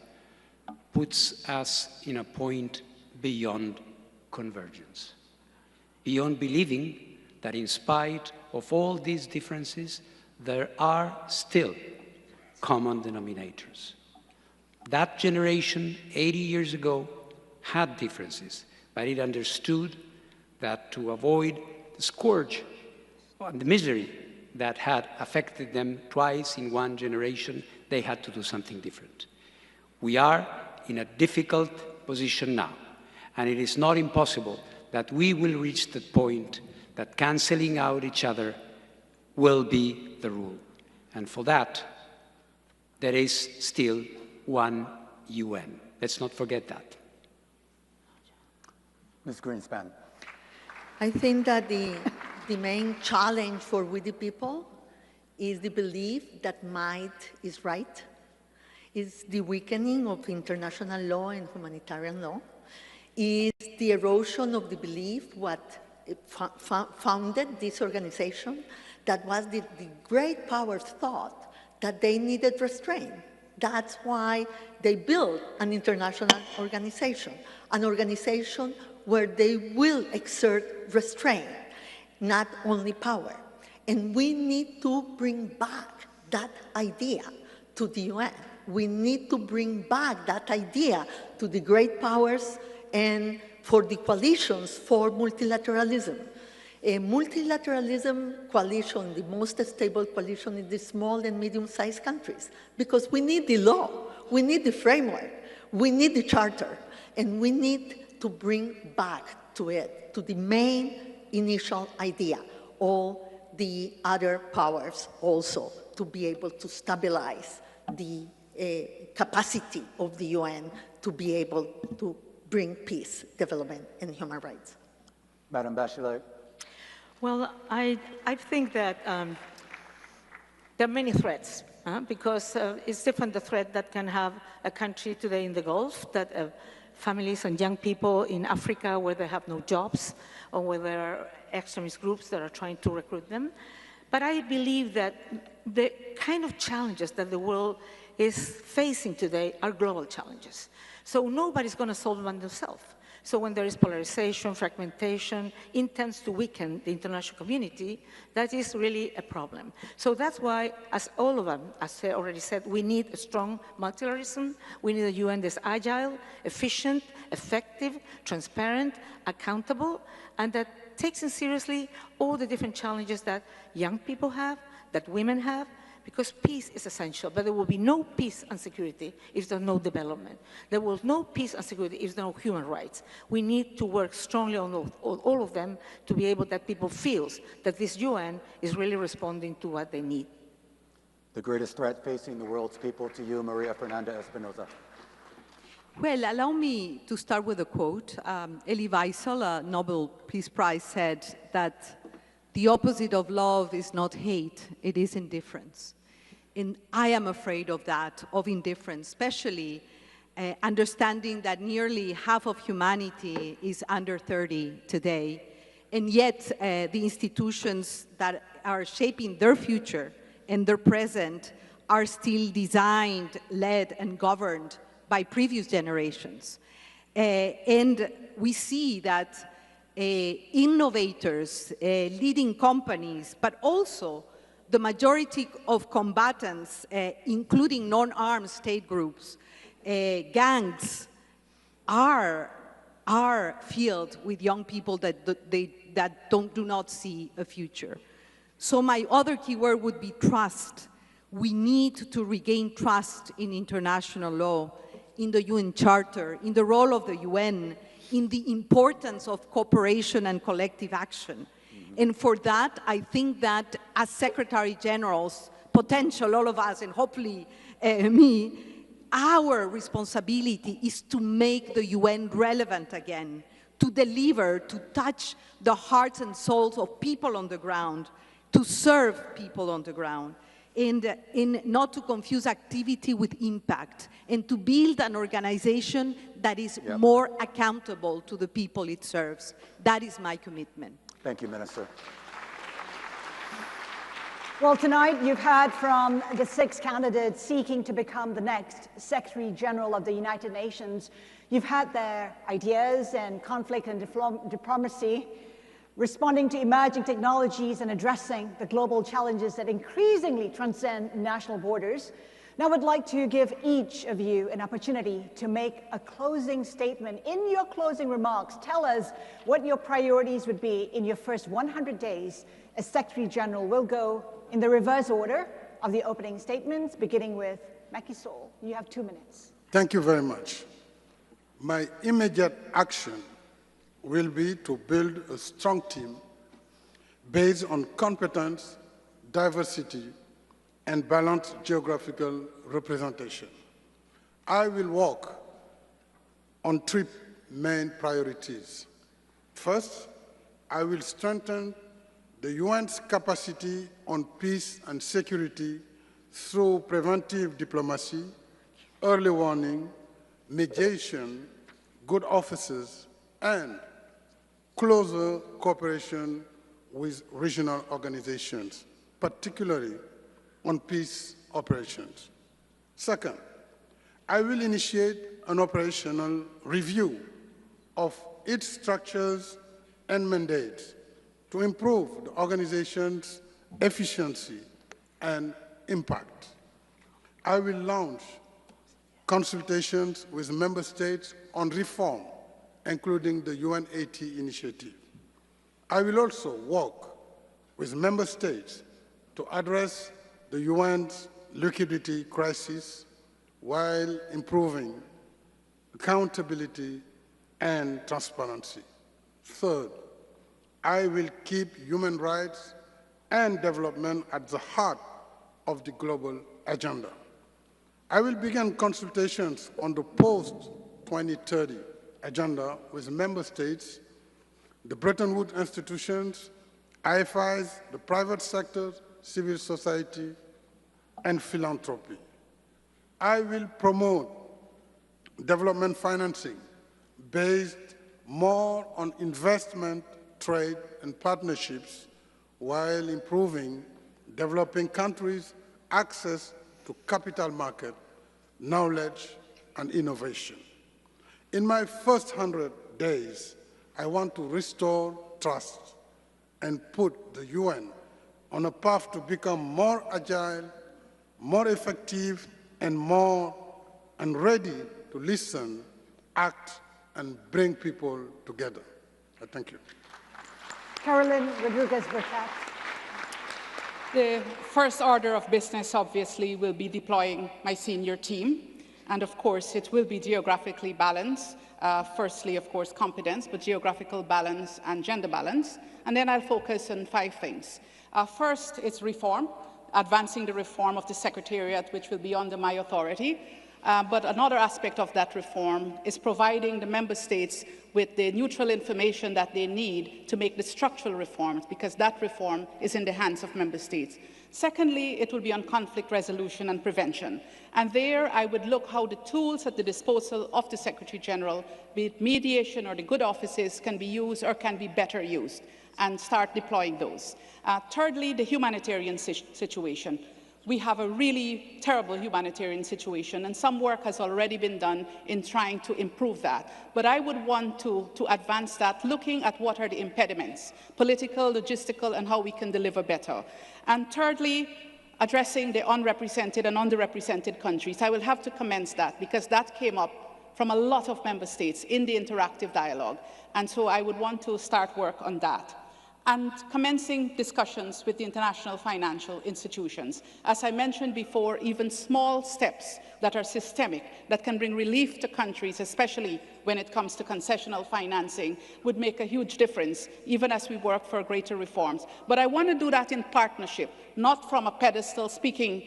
puts us in a point beyond convergence, beyond believing that in spite of all these differences, there are still common denominators. That generation 80 years ago had differences, but it understood that to avoid the scourge and the misery that had affected them twice in one generation, they had to do something different. We are in a difficult position now, and it is not impossible that we will reach the point that cancelling out each other will be the rule. And for that, there is still one UN. Let's not forget that. Ms. Greenspan. I think that the main challenge for we the people is the belief that might is right, is the weakening of international law and humanitarian law, is the erosion of the belief what founded this organization, that was the great powers thought that they needed restraint. That's why they built an international organization, an organization where they will exert restraint, not only power. And we need to bring back that idea to the UN. We need to bring back that idea to the great powers and for the coalitions for multilateralism. A multilateralism coalition, the most stable coalition in the small and medium-sized countries, because we need the law, we need the framework, we need the charter, and we need to bring back to it, to the main initial idea, all the other powers also to be able to stabilize the capacity of the UN to be able to bring peace, development, and human rights. Madam Bachelet. Well, I think that there are many threats, because it's different the threat that can have a country today in the Gulf, that families and young people in Africa where they have no jobs, or where there are extremist groups that are trying to recruit them. But I believe that the kind of challenges that the world is facing today are global challenges. So nobody's going to solve them themselves. So when there is polarization, fragmentation, intends to weaken the international community, that is really a problem. So that's why, as all of them, as I already said, we need a strong multilateralism. We need a UN that's agile, efficient, effective, transparent, accountable, and that takes in seriously all the different challenges that young people have, that women have, because peace is essential, but there will be no peace and security if there's no development. There will be no peace and security if there's no human rights. We need to work strongly on all of them to be able that people feel that this UN is really responding to what they need. The greatest threat facing the world's people, to you, Maria Fernanda Espinosa. Well, allow me to start with a quote. Elie Wiesel, a Nobel Peace Prize, said that the opposite of love is not hate, it is indifference. And I am afraid of that, of indifference, especially understanding that nearly half of humanity is under 30 today, and yet the institutions that are shaping their future and their present are still designed, led, and governed by previous generations. And we see that innovators, leading companies, but also the majority of combatants, including non-armed state groups, gangs, are filled with young people that do not see a future. So my other keyword would be trust. We need to regain trust in international law, in the UN Charter, in the role of the UN, in the importance of cooperation and collective action. And for that, I think that as Secretary Generals, potential, all of us, and hopefully me, our responsibility is to make the UN relevant again, to deliver, to touch the hearts and souls of people on the ground, to serve people on the ground, and not to confuse activity with impact, and to build an organization that is more accountable to the people it serves. That is my commitment. Thank you, Minister. Well, tonight you've heard from the 6 candidates seeking to become the next Secretary General of the United Nations. You've had their ideas and conflict and diplomacy, responding to emerging technologies and addressing the global challenges that increasingly transcend national borders. Now I'd like to give each of you an opportunity to make a closing statement. In your closing remarks, tell us what your priorities would be in your first 100 days as Secretary General. We'll go in the reverse order of the opening statements, beginning with Macky Sall. You have 2 minutes. Thank you very much. My immediate action will be to build a strong team based on competence, diversity, and balanced geographical representation. I will work on 3 main priorities. First, I will strengthen the UN's capacity on peace and security through preventive diplomacy, early warning, mediation, good offices, and closer cooperation with regional organizations, particularly on peace operations. Second, I will initiate an operational review of its structures and mandates to improve the organization's efficiency and impact. I will launch consultations with member states on reform, including the UN80 initiative. I will also work with member states to address the UN's liquidity crisis while improving accountability and transparency. Third, I will keep human rights and development at the heart of the global agenda. I will begin consultations on the post-2030 agenda with member states, the Bretton Woods institutions, IFIs, the private sector, civil society, and philanthropy. I will promote development financing based more on investment, trade, and partnerships while improving developing countries' access to capital market, knowledge, and innovation. In my first 100 days, I want to restore trust and put the UN on a path to become more agile, more effective, and ready to listen, act, and bring people together. Thank you. Carolyn Rodriguez-Vertex. The first order of business, obviously, will be deploying my senior team. And of course, it will be geographically balanced. Firstly, of course, competence, but geographical balance and gender balance. And then I'll focus on 5 things. First, it's reform, advancing the reform of the Secretariat, which will be under my authority. But another aspect of that reform is providing the member states with the neutral information that they need to make the structural reforms, because that reform is in the hands of member states. Secondly, it will be on conflict resolution and prevention. And there I would look how the tools at the disposal of the Secretary General, be it mediation or the good offices, can be used or can be better used, and start deploying those. Thirdly, the humanitarian situation. We have a really terrible humanitarian situation, and some work has already been done in trying to improve that. But I would want to advance that, looking at what are the impediments, political, logistical, and how we can deliver better. And thirdly, addressing the unrepresented and underrepresented countries. I will have to commence that, because that came up from a lot of member states in the interactive dialogue. And so I would want to start work on that. And commencing discussions with the international financial institutions. As I mentioned before, even small steps that are systemic, that can bring relief to countries, especially when it comes to concessional financing, would make a huge difference, even as we work for greater reforms. But I want to do that in partnership, not from a pedestal speaking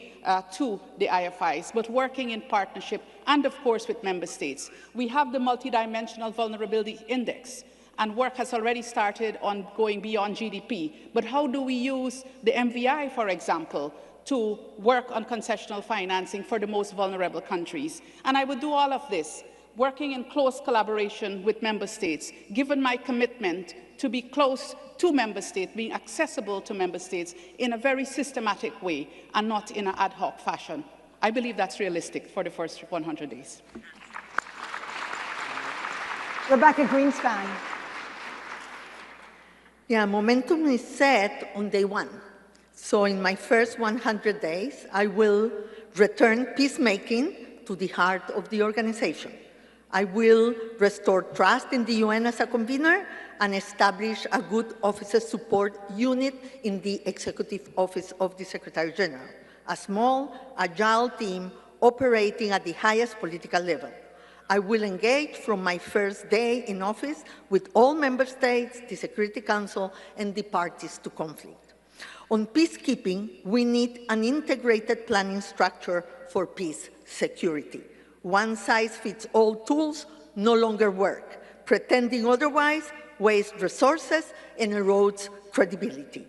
to the IFIs, but working in partnership and, of course, with member states. We have the multidimensional vulnerability index, and work has already started on going beyond GDP. But how do we use the MVI, for example, to work on concessional financing for the most vulnerable countries? And I would do all of this, working in close collaboration with member states, given my commitment to be close to member states, being accessible to member states in a very systematic way and not in an ad hoc fashion. I believe that's realistic for the first 100 days. Rebecca Greenspan. Yeah, momentum is set on day 1. So in my first 100 days, I will return peacemaking to the heart of the organization. I will restore trust in the UN as a convener and establish a good officers support unit in the Executive Office of the Secretary General, a small, agile team operating at the highest political level. I will engage from my first day in office with all member states, the Security Council, and the parties to conflict. On peacekeeping, we need an integrated planning structure for peace security. One-size-fits-all tools no longer work. Pretending otherwise wastes resources and erodes credibility.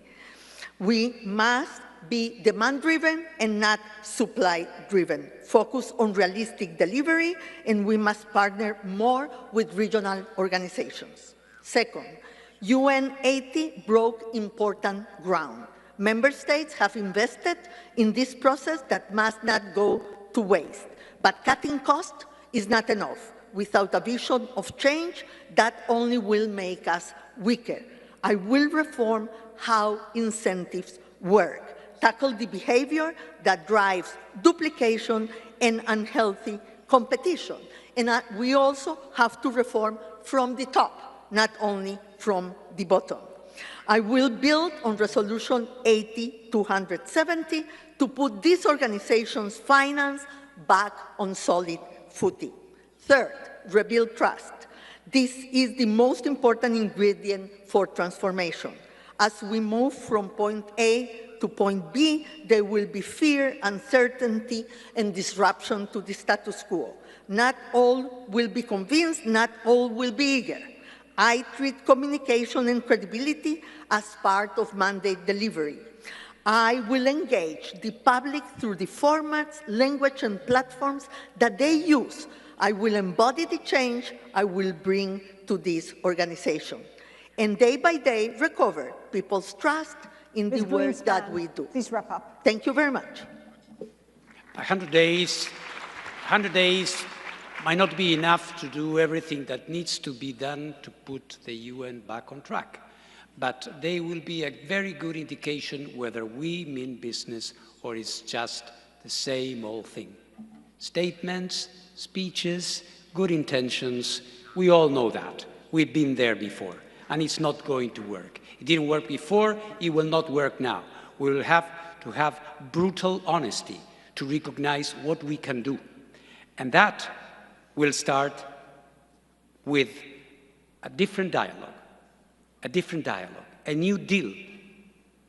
We must be demand-driven and not supply-driven. Focus on realistic delivery, and we must partner more with regional organizations. Second, UN80 broke important ground. Member states have invested in this process that must not go to waste. But cutting costs is not enough. Without a vision of change, that only will make us weaker. I will reform how incentives work, tackle the behavior that drives duplication and unhealthy competition. And we also have to reform from the top, not only from the bottom. I will build on Resolution 80-270 to put these organizations' finance back on solid footing. Third, rebuild trust. This is the most important ingredient for transformation. As we move from point A to point B, there will be fear, uncertainty, and disruption to the status quo. Not all will be convinced, not all will be eager. I treat communication and credibility as part of mandate delivery. I will engage the public through the formats, language, and platforms that they use. I will embody the change I will bring to this organization. And day by day, recover people's trust in the work that we do. Please wrap up. Thank you very much. 100 days might not be enough to do everything that needs to be done to put the UN back on track. But they will be a very good indication whether we mean business or it's just the same old thing. Statements, speeches, good intentions, we all know that. We've been there before, and it's not going to work. It didn't work before, it will not work now. We will have to have brutal honesty to recognize what we can do. And that will start with a different dialogue, a new deal,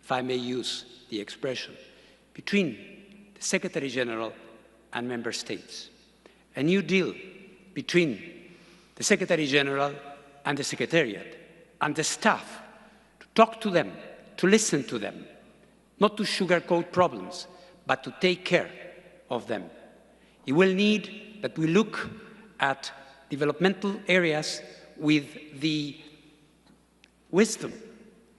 if I may use the expression, between the Secretary General and Member States. A new deal between the Secretary General and the Secretariat and the staff, to talk to them, to listen to them, not to sugarcoat problems, but to take care of them. It will need that we look at developmental areas with the wisdom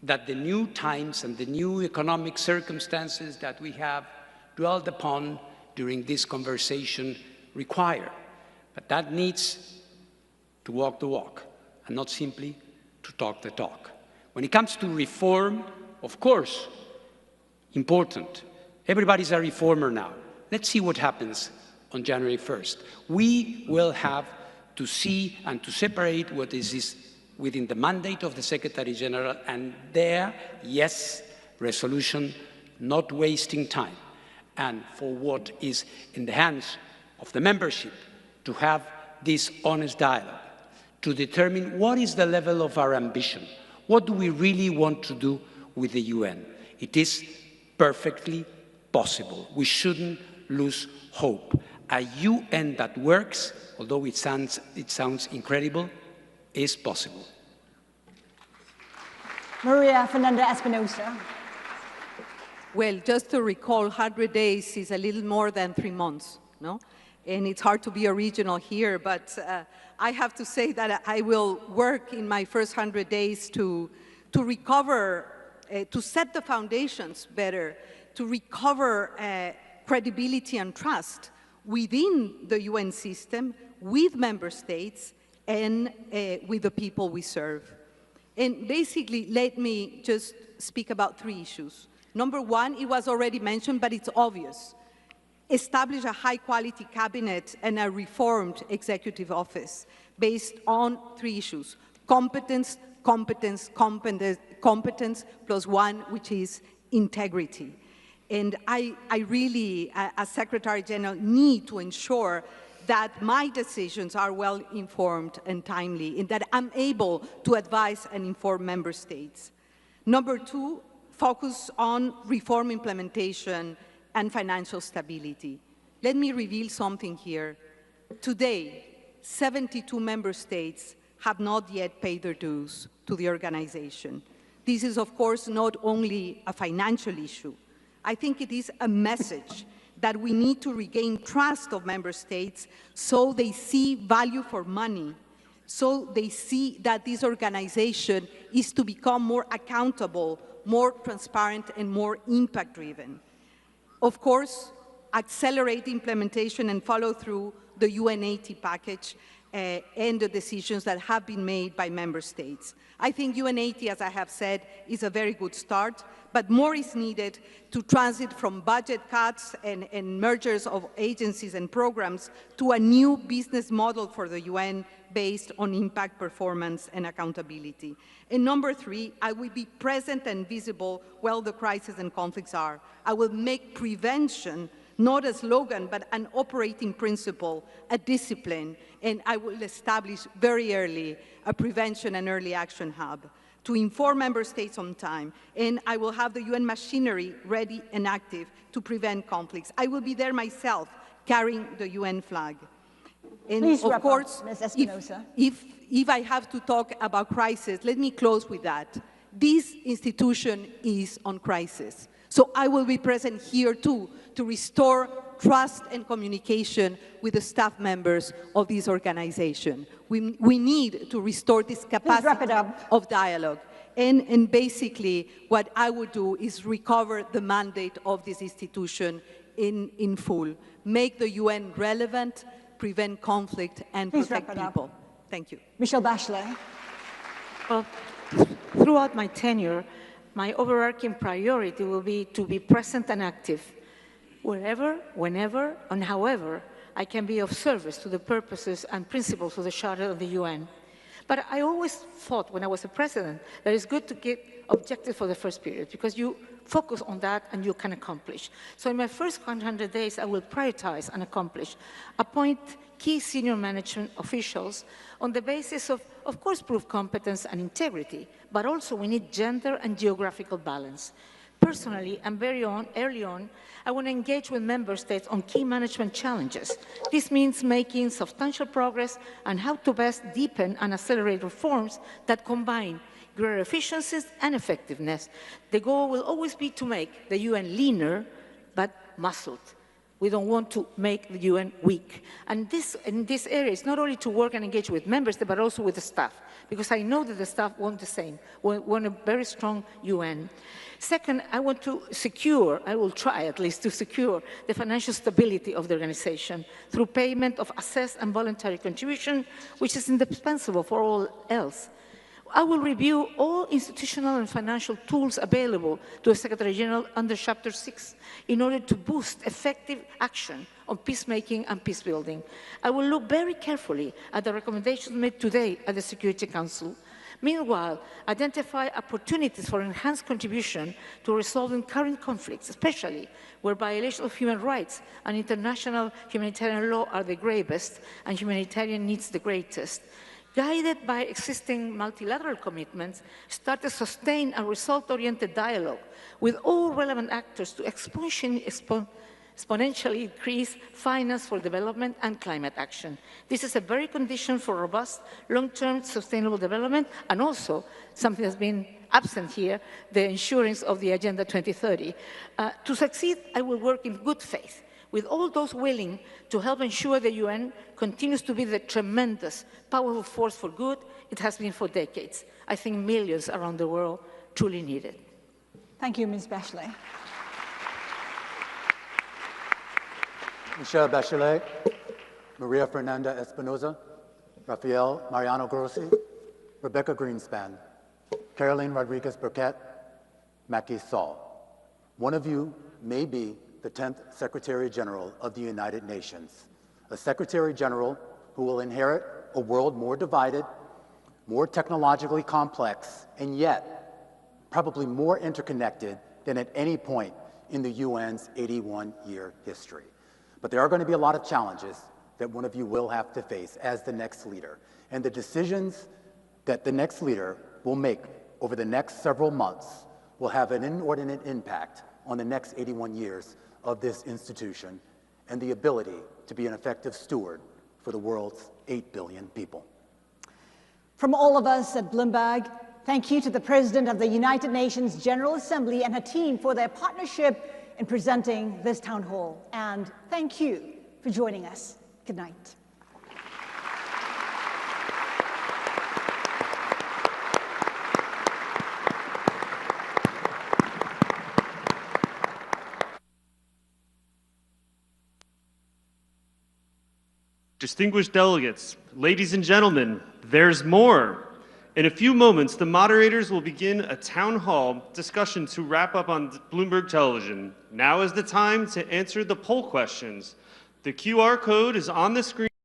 that the new times and the new economic circumstances that we have dwelled upon during this conversation require. But that needs to walk the walk and not simply to talk the talk. When it comes to reform, of course, important. Everybody's a reformer now. Let's see what happens on January 1st. We will have to see and to separate what is within the mandate of the Secretary General, and there, yes, resolution, not wasting time. And for what is in the hands of the membership, to have this honest dialogue, to determine what is the level of our ambition. What do we really want to do with the UN? It is perfectly possible. We shouldn't lose hope. A UN that works, although it sounds incredible, is possible. Maria Fernanda Espinosa. Well, just to recall, 100 days is a little more than 3 months, no? And it's hard to be original here, but I have to say that I will work in my first 100 days to recover, to set the foundations better, to recover credibility and trust within the UN system, with member states, and with the people we serve. And basically, let me just speak about 3 issues. Number one, it was already mentioned, but it's obvious. Establish a high-quality cabinet and a reformed executive office based on 3 issues: competence, competence, competence, competence, plus one, which is integrity. And I really, as Secretary General, need to ensure that my decisions are well-informed and timely, and that I'm able to advise and inform member states. Number 2, focus on reform implementation and financial stability. Let me reveal something here. Today, 72 member states have not yet paid their dues to the organization. This is, of course, not only a financial issue. I think it is a message that we need to regain trust of member states so they see value for money, so they see that this organization is to become more accountable, more transparent, and more impact-driven. Of course, accelerate implementation and follow through the UN 80 package and the decisions that have been made by member states. I think UN80, as I have said, is a very good start, but more is needed to transit from budget cuts and mergers of agencies and programs to a new business model for the UN based on impact, performance, and accountability. And number three, I will be present and visible where the crises and conflicts are. I will make prevention not a slogan, but an operating principle, a discipline, and I will establish very early a prevention and early action hub to inform member states on time, and I will have the UN machinery ready and active to prevent conflicts. I will be there myself, carrying the UN flag. And Please of wrap course, up, Ms. Espinosa. if I have to talk about crisis, let me close with that. This institution is on crisis. So I will be present here too to restore trust and communication with the staff members of this organization. We need to restore this capacity of dialogue. And basically, what I would do is recover the mandate of this institution in full, make the UN relevant, prevent conflict, and protect people. Thank you. Michelle Bachelet. Well, throughout my tenure, my overarching priority will be to be present and active, wherever, whenever, and however I can be of service to the purposes and principles of the Charter of the UN. But I always thought, when I was a president, that it's good to get objectives for the first period, because you focus on that and you can accomplish. So in my first 100 days, I will prioritize and accomplish, appoint key senior management officials on the basis of course, prove competence and integrity, but also we need gender and geographical balance. Personally, and early on, I want to engage with member states on key management challenges. This means making substantial progress on how to best deepen and accelerate reforms that combine greater efficiencies and effectiveness. The goal will always be to make the UN leaner, but muscled. We don't want to make the UN weak. And in this area, it's not only to work and engage with members, but also with the staff, because I know that the staff want the same, want a very strong UN. Second, I want to secure, I will try at least to secure the financial stability of the organization through payment of assessed and voluntary contribution, which is indispensable for all else. I will review all institutional and financial tools available to the Secretary General under Chapter 6 in order to boost effective action on peacemaking and peace building. I will look very carefully at the recommendations made today at the Security Council. Meanwhile, identify opportunities for enhanced contribution to resolving current conflicts, especially where violations of human rights and international humanitarian law are the gravest and humanitarian needs the greatest. Guided by existing multilateral commitments, start a sustained and result-oriented dialogue with all relevant actors to exponentially increase finance for development and climate action. This is a very condition for robust, long-term sustainable development, and also something that's been absent here, the insurance of the Agenda 2030. To succeed, I will work in good faith with all those willing to help ensure the UN continues to be the tremendous, powerful force for good it has been for decades. I think millions around the world truly need it. Thank you, Ms. Bachelet. Michelle Bachelet, Maria Fernanda Espinoza, Rafael Mariano Grossi, Rebecca Greenspan, Caroline Rodriguez Burkett, Macky Sall. One of you may be the 10th Secretary General of the United Nations, a Secretary General who will inherit a world more divided, more technologically complex, and yet probably more interconnected than at any point in the UN's 81-year history. But there are going to be a lot of challenges that one of you will have to face as the next leader. And the decisions that the next leader will make over the next several months will have an inordinate impact on the next 81 years of this institution and the ability to be an effective steward for the world's 8 billion people. From all of us at Bloomberg, thank you to the President of the United Nations General Assembly and her team for their partnership in presenting this town hall. And thank you for joining us. Good night. Distinguished delegates, ladies and gentlemen, there's more. In a few moments, the moderators will begin a town hall discussion to wrap up on Bloomberg Television. Now is the time to answer the poll questions. The QR code is on the screen.